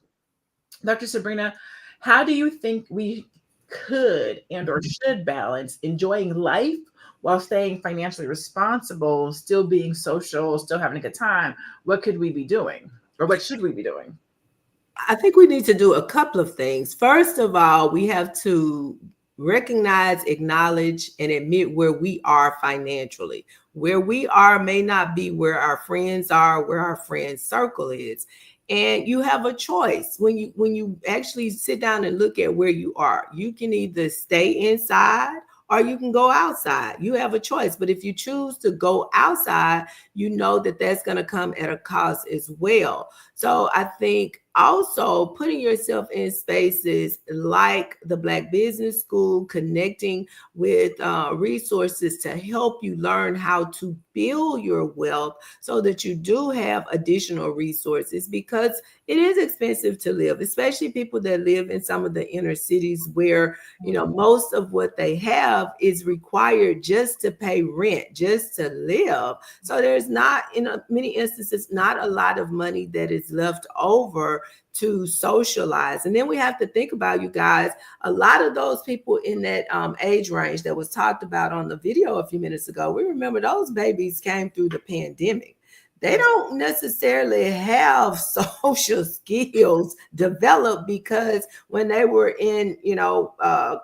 Dr. Sabrina, how do you think we could and or should balance enjoying life while staying financially responsible, still being social, still having a good time? What could we be doing, or what should we be doing? I think we need to do a couple of things. First of all, we have to recognize, acknowledge, and admit where we are financially. Where we are may not be where our friends are, where our friends' circle is. And you have a choice when you actually sit down and look at where you are. You can either stay inside or you can go outside. You have a choice. But if you choose to go outside, you know that that's going to come at a cost as well. So I think also putting yourself in spaces like the Black Business School, connecting with resources to help you learn how to build your wealth so that you do have additional resources, because it is expensive to live, especially people that live in some of the inner cities where, most of what they have is required just to pay rent, just to live. So there's not, in many instances, not a lot of money that is left over to socialize. And then we have to think about, you guys, a lot of those people in that age range that was talked about on the video a few minutes ago, we remember those babies came through the pandemic. They don't necessarily have social skills developed because when they were in,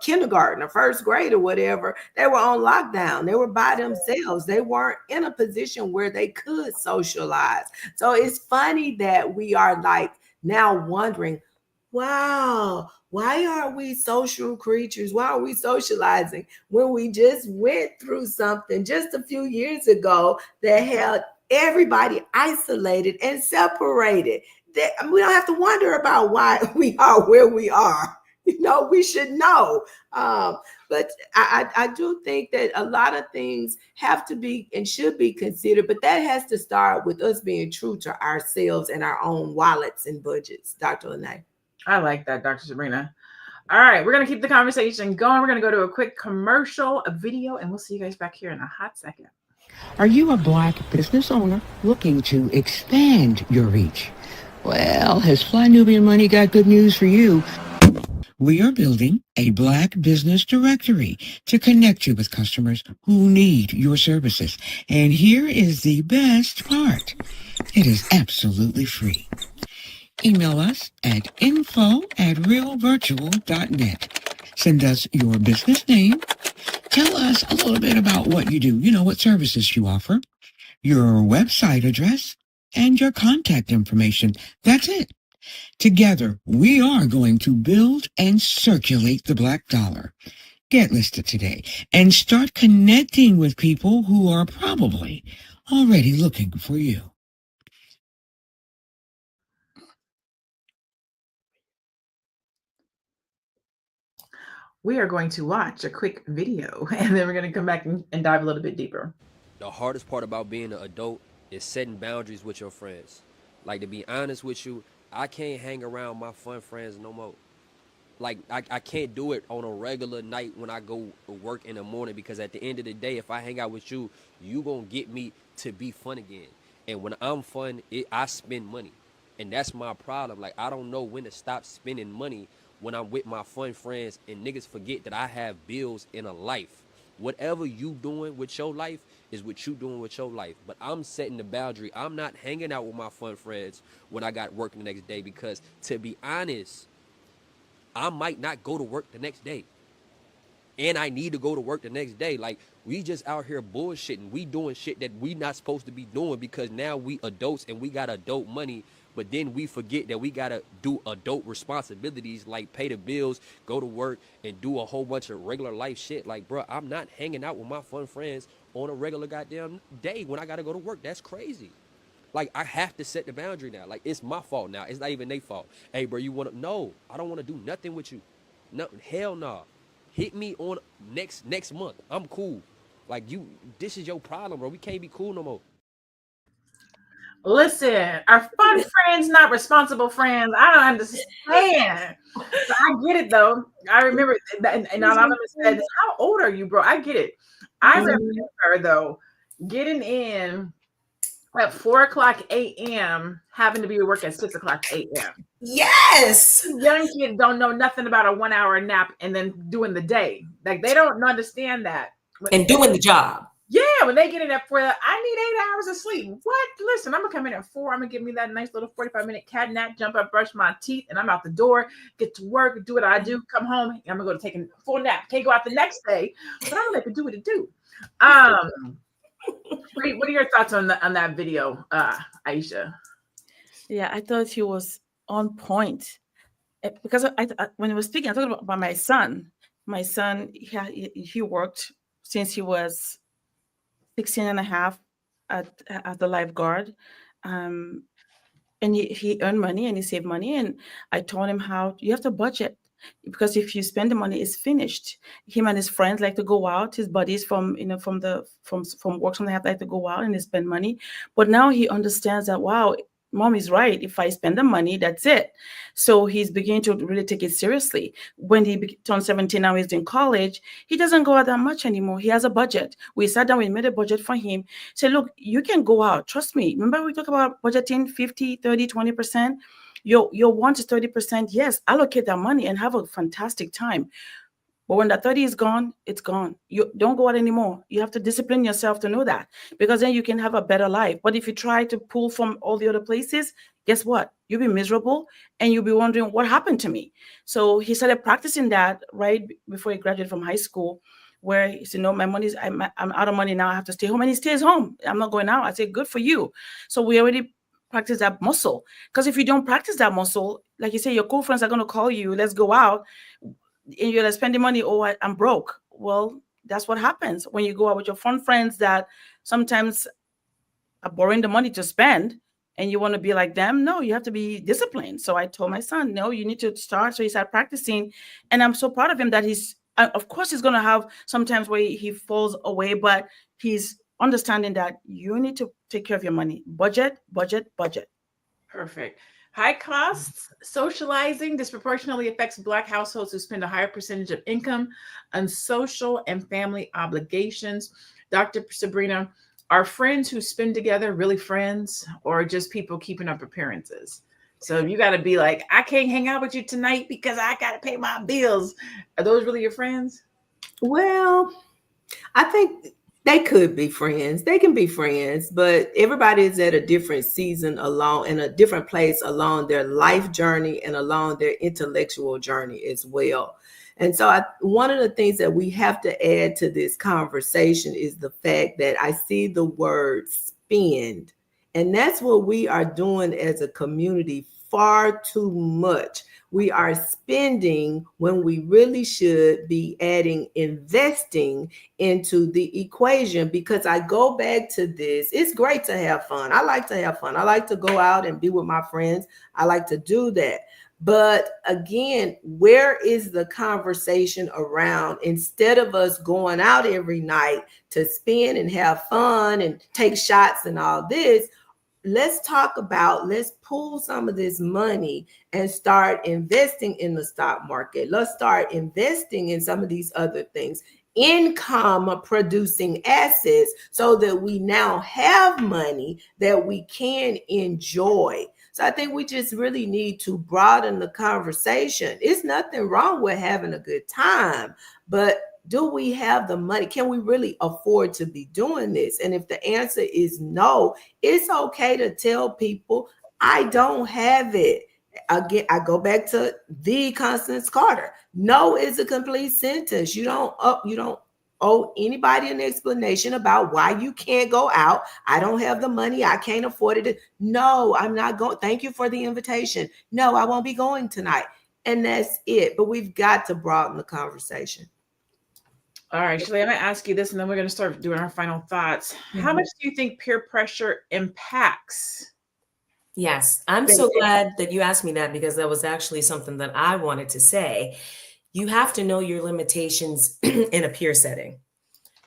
kindergarten or first grade or whatever, they were on lockdown. They were by themselves. They weren't in a position where they could socialize. So it's funny that we are now wondering, wow, why are we social creatures? Why are we socializing when we just went through something just a few years ago that had everybody isolated and separated? We don't have to wonder about why we are where we are. We should know. But I do think that a lot of things have to be and should be considered, but that has to start with us being true to ourselves and our own wallets and budgets. Dr. LaNee. I like that, Dr. Sabrina. All right, we're going to keep the conversation going. We're going to go to a quick commercial, a video, and we'll see you guys back here in a hot second. Are you a Black business owner looking to expand your reach? Well, has Fly Nubian Money got good news for you? We are building a Black business directory to connect you with customers who need your services. And here is the best part. It is absolutely free. Email us at info@realvirtual.net. Send us your business name. Tell us a little bit about what you do, what services you offer, your website address, and your contact information. That's it. Together, we are going to build and circulate the black dollar. Get listed today and start connecting with people who are probably already looking for you. We are going to watch a quick video and then we're going to come back and dive a little bit deeper. The hardest part about being an adult is setting boundaries with your friends. Like, to be honest with you, I can't hang around my fun friends no more. Like, I can't do it on a regular night when I go to work in the morning, because at the end of the day, if I hang out with you, you gonna get me to be fun again. And when I'm fun, I spend money. And that's my problem. Like, I don't know when to stop spending money when I'm with my fun friends, and niggas forget that I have bills in a life. Whatever you doing with your life is what you doing with your life. But I'm setting the boundary. I'm not hanging out with my fun friends when I got work the next day, because, to be honest, I might not go to work the next day. And I need to go to work the next day. Like, we just out here bullshitting. We doing shit that we not supposed to be doing, because now we adults and we got adult money. But then we forget that we got to do adult responsibilities, like pay the bills, go to work, and do a whole bunch of regular life shit. Like, bro, I'm not hanging out with my fun friends on a regular goddamn day when I got to go to work. That's crazy. Like, I have to set the boundary now. Like, it's my fault now. It's not even their fault. Hey, bro, you want to? No, I don't want to do nothing with you. No, hell no. Nah. Hit me on next month. I'm cool. Like, this is your problem, bro. We can't be cool no more. Listen, our fun friends, not responsible friends. I don't understand. So I get it, though. I remember, and Anonymous said, how old are you, bro? I get it. I remember, though, getting in at 4:00 a.m., having to be at work at 6:00 a.m. Yes. Young kids don't know nothing about a 1 hour nap and then doing the day. Like, they don't understand that. And doing the job. Yeah, when they get in at 4, I need 8 hours of sleep. What? Listen, I'm gonna come in at 4. I'm gonna give me that nice little 45-minute cat nap, jump up, brush my teeth, and I'm out the door, get to work, do what I do, come home, and I'm gonna go to take a full nap. Can't go out the next day, but I'm gonna do what it do. What are your thoughts on that video, Aisha? Yeah, I thought he was on point, because I when he was speaking, I talked about my son. My son, he worked since he was 16 and a half at the lifeguard. And he earned money and he saved money. And I told him how you have to budget, because if you spend the money, it's finished. Him and his friends like to go out. His buddies from work, something have like to go out and they spend money. But now he understands that, wow, mom is right. If I spend the money, that's it. So he's beginning to really take it seriously. When he turned 17, now he's in college, he doesn't go out that much anymore. He has a budget. We sat down, we made a budget for him. Said, look, you can go out. Trust me. Remember we talked about budgeting 50, 30, 20%? Your want is 30%. Yes, allocate that money and have a fantastic time. But when that 30 is gone, it's gone. You don't go out anymore. You have to discipline yourself to know that, because then you can have a better life. But if you try to pull from all the other places, guess what? You'll be miserable and you'll be wondering what happened to me. So he started practicing that right before he graduated from high school, where he said, no, my money's, I'm out of money now. I have to stay home. And he stays home. I'm not going out. I say, good for you. So we already practice that muscle. Because if you don't practice that muscle, like you say, your cool friends are going to call you, let's go out. And you're spending money, I'm broke. Well, that's what happens when you go out with your fun friends that sometimes are borrowing the money to spend, and you want to be like them. No, you have to be disciplined. So I told my son, no, you need to start. So he started practicing, and I'm so proud of him that of course he's going to have sometimes where he falls away, but he's understanding that you need to take care of your money. Budget, budget, budget. Perfect. High costs, socializing disproportionately affects Black households who spend a higher percentage of income on social and family obligations. Dr. Sabrina, are friends who spend together really friends, or just people keeping up appearances? So you got to be like, I can't hang out with you tonight because I got to pay my bills. Are those really your friends? Well, I think they could be friends. They can be friends, but everybody is at a different season along, in a different place along their life journey and along their intellectual journey as well. And so one of the things that we have to add to this conversation is the fact that I see the word spend. And that's what we are doing as a community far too much. We are spending when we really should be adding investing into the equation, because I go back to this. It's great to have fun. I like to have fun. I like to go out and be with my friends. I like to do that. But again, where is the conversation around, instead of us going out every night to spend and have fun and take shots and all this, let's talk about, let's pull some of this money and start investing in the stock market. Let's start investing in some of these other things, income producing assets, so that we now have money that we can enjoy. So I think we just really need to broaden the conversation. It's nothing wrong with having a good time, but do we have the money? Can we really afford to be doing this? And if the answer is no, it's okay to tell people, I don't have it. Again, I go back to the Constance Carter. No is a complete sentence. You don't owe anybody an explanation about why you can't go out. I don't have the money. I can't afford it. No, I'm not going. Thank you for the invitation. No, I won't be going tonight. And that's it. But we've got to broaden the conversation. All right, Shalaye, I'm going to ask you this, and then we're going to start doing our final thoughts. How much do you think peer pressure impacts? Yes, I'm so glad that you asked me that, because that was actually something that I wanted to say. You have to know your limitations in a peer setting,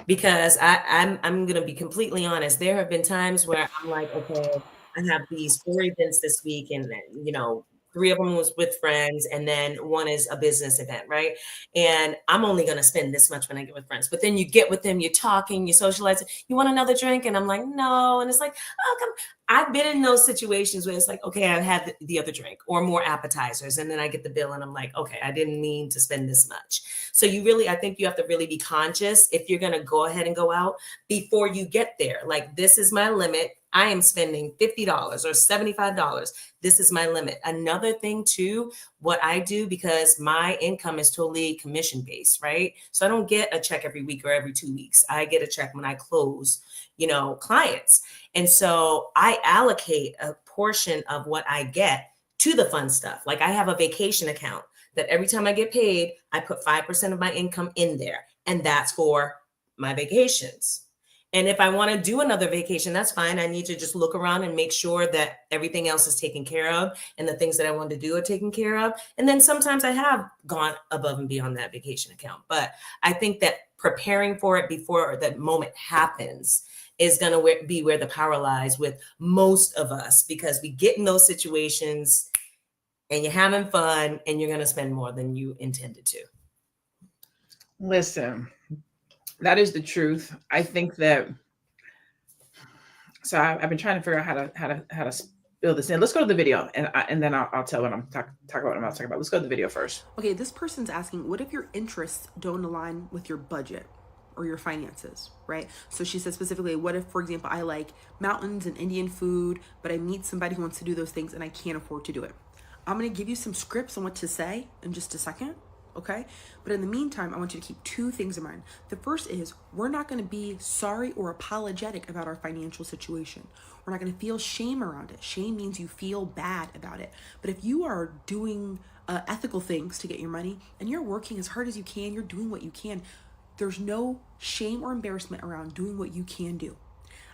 because I'm going to be completely honest. There have been times where I'm like, okay, I have these 4 events this week, and 3 of them was with friends, and then 1 is a business event, right? And I'm only going to spend this much when I get with friends. But then you get with them, you're talking, you're socializing, you want another drink? And I'm like, no. And it's like, oh, come. I've been in those situations where it's like, okay, I had the other drink or more appetizers. And then I get the bill and I'm like, okay, I didn't mean to spend this much. So I think you have to really be conscious if you're going to go ahead and go out before you get there. Like, this is my limit. I am spending $50 or $75. This is my limit. Another thing too, what I do, because my income is totally commission based, right? So I don't get a check every week or every 2 weeks. I get a check when I close, clients. And so I allocate a portion of what I get to the fun stuff. Like, I have a vacation account that every time I get paid, I put 5% of my income in there. And that's for my vacations. And if I want to do another vacation, that's fine. I need to just look around and make sure that everything else is taken care of and the things that I want to do are taken care of. And then sometimes I have gone above and beyond that vacation account. But I think that preparing for it before that moment happens is going to be where the power lies with most of us, because we get in those situations and you're having fun and you're going to spend more than you intended to. Listen, that is the truth. I think that. So I've been trying to figure out how to build this in. Let's go to the video, and then I'll tell what I'm talk about what I'm talking about. Let's go to the video first. Okay, this person's asking, what if your interests don't align with your budget or your finances, right? So she said specifically, what if, for example, I like mountains and Indian food, but I meet somebody who wants to do those things and I can't afford to do it? I'm going to give you some scripts on what to say in just a second. Okay. But in the meantime, I want you to keep 2 things in mind. The first is, we're not going to be sorry or apologetic about our financial situation. We're not going to feel shame around it. Shame means you feel bad about it. But if you are doing ethical things to get your money and you're working as hard as you can, you're doing what you can, there's no shame or embarrassment around doing what you can do.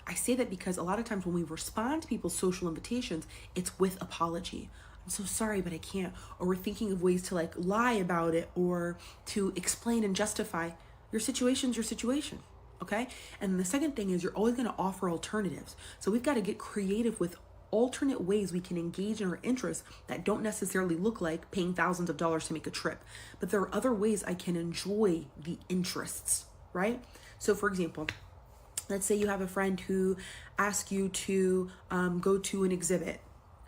I say that because a lot of times when we respond to people's social invitations, it's with apology. I'm so sorry, but I can't. Or we're thinking of ways to like lie about it or to explain and justify. Your situation's your situation, okay? And the second thing is, you're always going to offer alternatives. So we've got to get creative with alternate ways we can engage in our interests that don't necessarily look like paying thousands of dollars to make a trip. But there are other ways I can enjoy the interests, right? So for example, let's say you have a friend who asks you to go to an exhibit,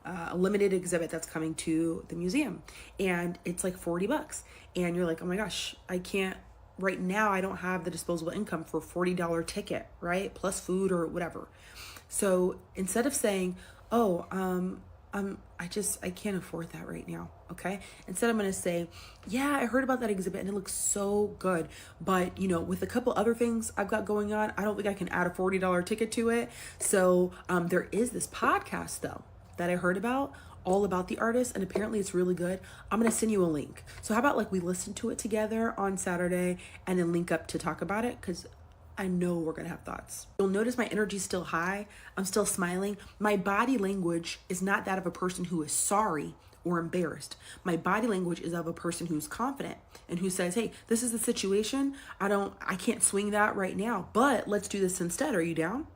a limited exhibit that's coming to the museum, and it's like $40. And you're like, oh my gosh, I can't, right now I don't have the disposable income for a $40 ticket, right? Plus food or whatever. So instead of saying, oh, I can't afford that right now. Okay. Instead, I'm going to say, yeah, I heard about that exhibit and it looks so good, but with a couple other things I've got going on, I don't think I can add a $40 ticket to it. So, there is this podcast though that I heard about all about the artist, and apparently it's really good. I'm gonna send you a link. So how about like we listen to it together on Saturday and then link up to talk about it, because I know we're gonna have thoughts. You'll notice my energy's still high. I'm still smiling. My body language is not that of a person who is sorry or embarrassed. My body language is of a person who's confident and who says, hey, this is the situation. I can't swing that right now, but let's do this instead. Are you down?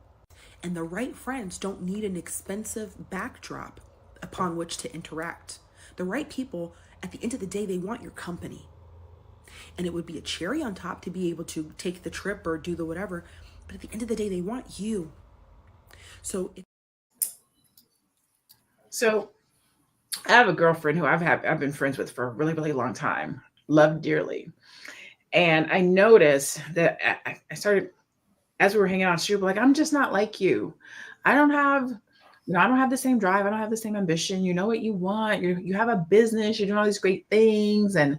And the right friends don't need an expensive backdrop upon which to interact. The right people, at the end of the day, they want your company. And it would be a cherry on top to be able to take the trip or do the whatever. But at the end of the day, they want you. So I have a girlfriend who I've been friends with for a really, really long time, love dearly. And I noticed that I started, as we were hanging out, she was like, I'm just not like you. I don't have the same drive. I don't have the same ambition. You know what you want. You have a business. You're doing all these great things. And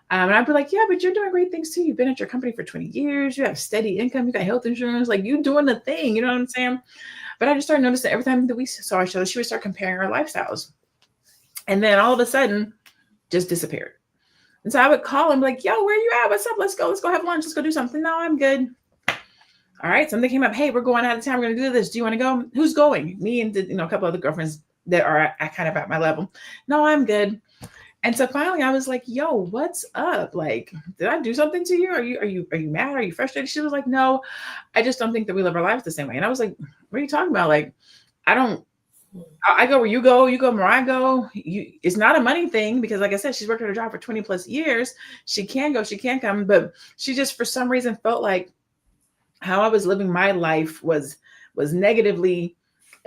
I'd be like, yeah, but you're doing great things too. You've been at your company for 20 years. You have steady income. You got health insurance. Like, you doing the thing. You know what I'm saying? But I just started noticing every time that we saw each other, she would start comparing our lifestyles. And then all of a sudden, just disappeared. And so I would call him like, yo, where you at? What's up? Let's go have lunch. Let's go do something. No, I'm good. All right. Something came up. Hey, we're going out of town. We're going to do this. Do you want to go? Who's going? Me and a couple other girlfriends that are kind of at my level. No, I'm good. And so finally I was like, yo, what's up? Like, did I do something to you? Are you mad? Are you frustrated? She was like, no, I just don't think that we live our lives the same way. And I was like, what are you talking about? Like, I go where you go where I go. It's not a money thing, because like I said, she's worked at her job for 20 plus years. She can go, she can come, but she just, for some reason, felt like how I was living my life was negatively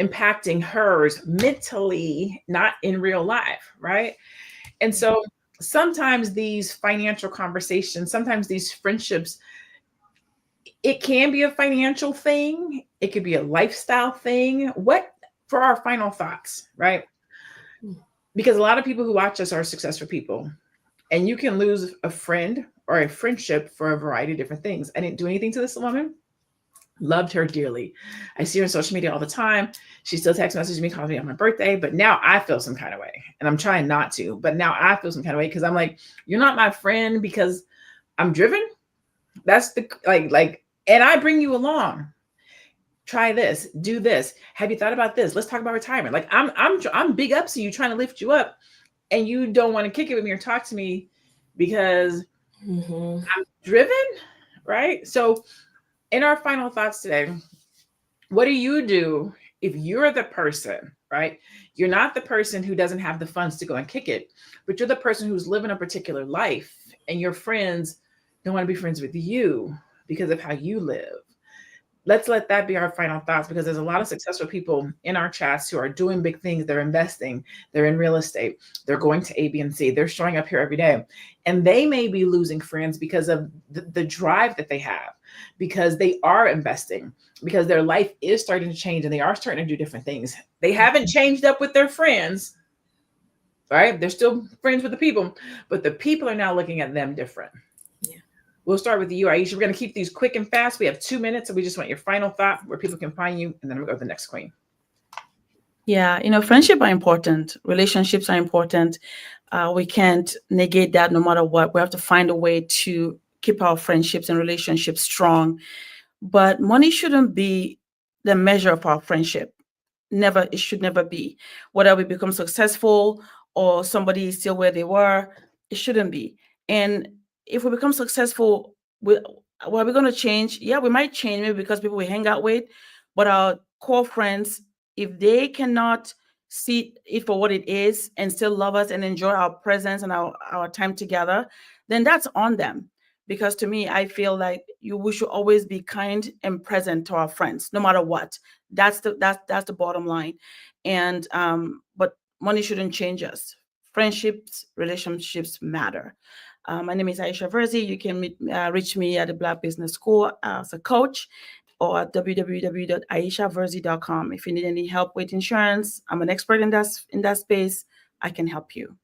impacting hers mentally, not in real life. Right. And so sometimes these financial conversations, sometimes these friendships, it can be a financial thing. It could be a lifestyle thing. What for our final thoughts, right? Because a lot of people who watch us are successful people, and you can lose a friend or a friendship for a variety of different things. I didn't do anything to this woman. Loved her dearly. I see her on social media all the time. She still text messages me, calls me on my birthday, but now I feel some kind of way, and I'm trying not to, but now I feel some kind of way, because I'm like, you're not my friend because I'm driven. That's the like, and I bring you along. Try this, do this. Have you thought about this? Let's talk about retirement. Like, I'm big ups to you, trying to lift you up, and you don't want to kick it with me or talk to me because I'm driven, right? So in our final thoughts today, what do you do if you're the person, right? You're not the person who doesn't have the funds to go and kick it, but you're the person who's living a particular life, and your friends don't want to be friends with you because of how you live. Let's let that be our final thoughts, because there's a lot of successful people in our chats who are doing big things. They're investing, they're in real estate, they're going to A, B, and C, they're showing up here every day. And they may be losing friends because of the drive that they have, because they are investing, because their life is starting to change and they are starting to do different things. They haven't changed up with their friends, right? They're still friends with the people, but the people are now looking at them different. We'll start with you, Aisha. We're going to keep these quick and fast. We have 2 minutes, so we just want your final thought, where people can find you, and then we'll go to the next queen. Yeah, friendship are important. Relationships are important. We can't negate that no matter what. We have to find a way to keep our friendships and relationships strong. But money shouldn't be the measure of our friendship. Never, it should never be. Whether we become successful or somebody is still where they were, it shouldn't be. And if we become successful, are we going to change? Yeah, we might change maybe because people we hang out with, but our core friends, if they cannot see it for what it is and still love us and enjoy our presence and our time together, then that's on them. Because to me, I feel like we should always be kind and present to our friends, no matter what. That's the bottom line. And but money shouldn't change us. Friendships, relationships matter. My name is Aisha Virzi. You can reach me at the Black Business School as a coach, or at www.aishavirzi.com. If you need any help with insurance, I'm an expert in that space. I can help you.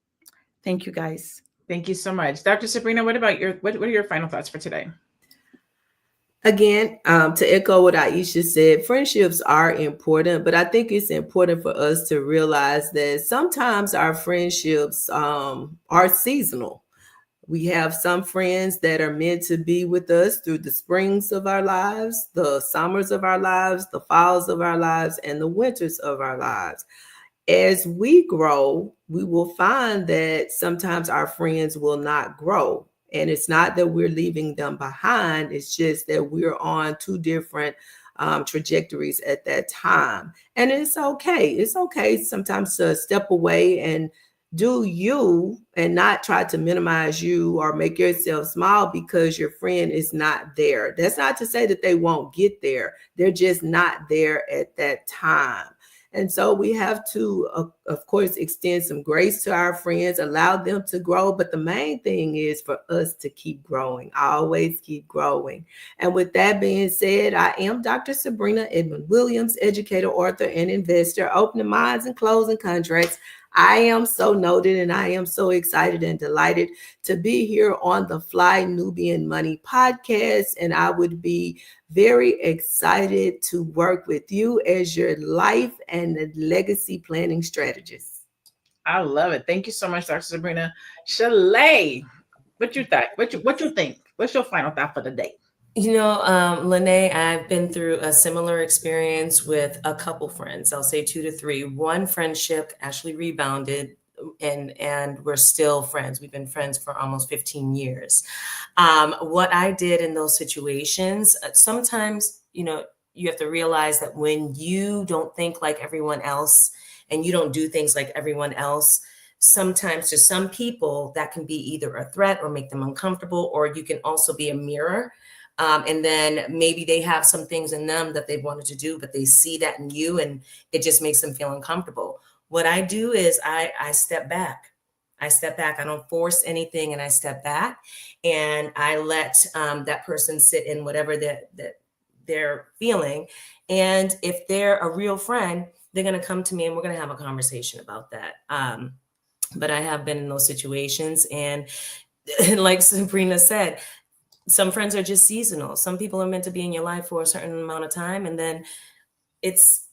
Thank you, guys. Thank you so much. Dr. Sabrina, what are your final thoughts for today? Again, to echo what Aisha said, friendships are important, but I think it's important for us to realize that sometimes our friendships are seasonal. We have some friends that are meant to be with us through the springs of our lives, the summers of our lives, the falls of our lives, and the winters of our lives. As we grow, we will find that sometimes our friends will not grow. And it's not that we're leaving them behind, it's just that we're on two different trajectories at that time. And it's okay. It's okay sometimes to step away and do you and not try to minimize you or make yourself small because your friend is not there. That's not to say that they won't get there. They're just not there at that time. And so we have to, of course, extend some grace to our friends, allow them to grow. But the main thing is for us to keep growing, always keep growing. And with that being said, I am Dr. Sabrina Williams, educator, author, and investor, opening minds and closing contracts. I am so noted and I am so excited and delighted to be here on the Fly Nubian Money podcast. And I would be very excited to work with you as your life and legacy planning strategist. I love it. Thank you so much, Dr. Sabrina. Shalaye, what you think? What you think? What's your final thought for the day? LaNee, I've been through a similar experience with a couple friends. I'll say 2 to 3. One friendship actually rebounded, and we're still friends. We've been friends for almost 15 years. What I did in those situations, sometimes, you have to realize that when you don't think like everyone else and you don't do things like everyone else, sometimes to some people that can be either a threat or make them uncomfortable, or you can also be a mirror. And then maybe they have some things in them that they wanted to do, but they see that in you and it just makes them feel uncomfortable. What I do is I step back. I don't force anything, and I step back and I let that person sit in whatever that they're feeling. And if they're a real friend, they're going to come to me and we're going to have a conversation about that. But I have been in those situations, and like Sabrina said, some friends are just seasonal. Some people are meant to be in your life for a certain amount of time, and then it's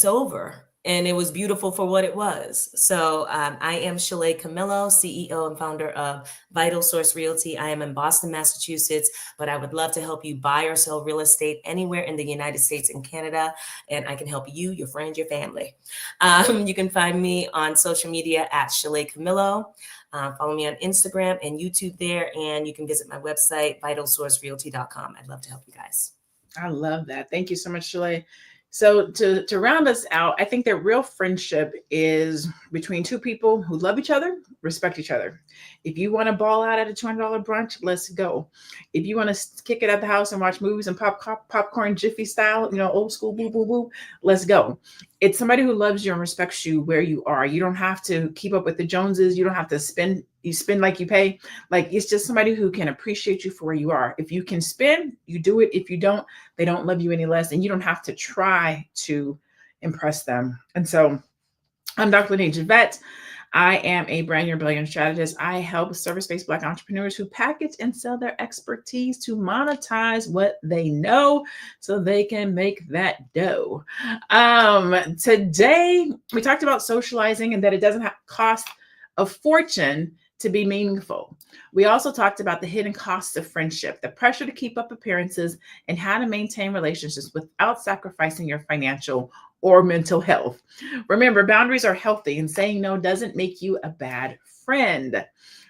over. And it was beautiful for what it was. So I am Shalaye Camillo, CEO and founder of Vital Source Realty. I am in Boston, Massachusetts, but I would love to help you buy or sell real estate anywhere in the United States and Canada. And I can help you, your friends, your family. You can find me on social media at Shalaye Camillo. Follow me on Instagram and YouTube there. And you can visit my website, vitalsourcerealty.com. I'd love to help you guys. I love that. Thank you so much, Shalaye. So to round us out, I think that real friendship is between two people who love each other, respect each other. If you want to ball out at a $200 brunch, let's go. If you want to kick it at the house and watch movies and popcorn Jiffy style, old school, boo, boo, boo, let's go. It's somebody who loves you and respects you where you are. You don't have to keep up with the Joneses. You don't have to spend like you pay. Like, it's just somebody who can appreciate you for where you are. If you can spend, you do it. If you don't, they don't love you any less, and you don't have to try to impress them. And so I'm Dr. LaNee Javet. I am a brand new brilliant strategist. I help service-based Black entrepreneurs who package and sell their expertise to monetize what they know so they can make that dough. Today, we talked about socializing and that it doesn't cost a fortune to be meaningful. We also talked about the hidden costs of friendship, the pressure to keep up appearances, and how to maintain relationships without sacrificing your financial or mental health. Remember, boundaries are healthy, and saying no doesn't make you a bad friend.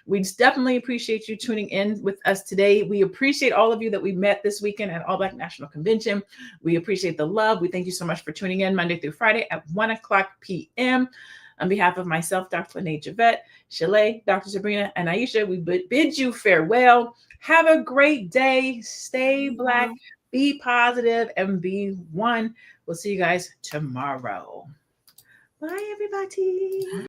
We definitely appreciate you tuning in with us today. We appreciate all of you that we met this weekend at All Black National Convention. We appreciate the love. We thank you so much for tuning in Monday through Friday at 1:00 p.m. On behalf of myself, Dr. LaNee Javet, Shalaye, Dr. Sabrina, and Aisha, we bid you farewell. Have a great day. Stay Black, be positive, and be one. We'll see you guys tomorrow. Bye, everybody.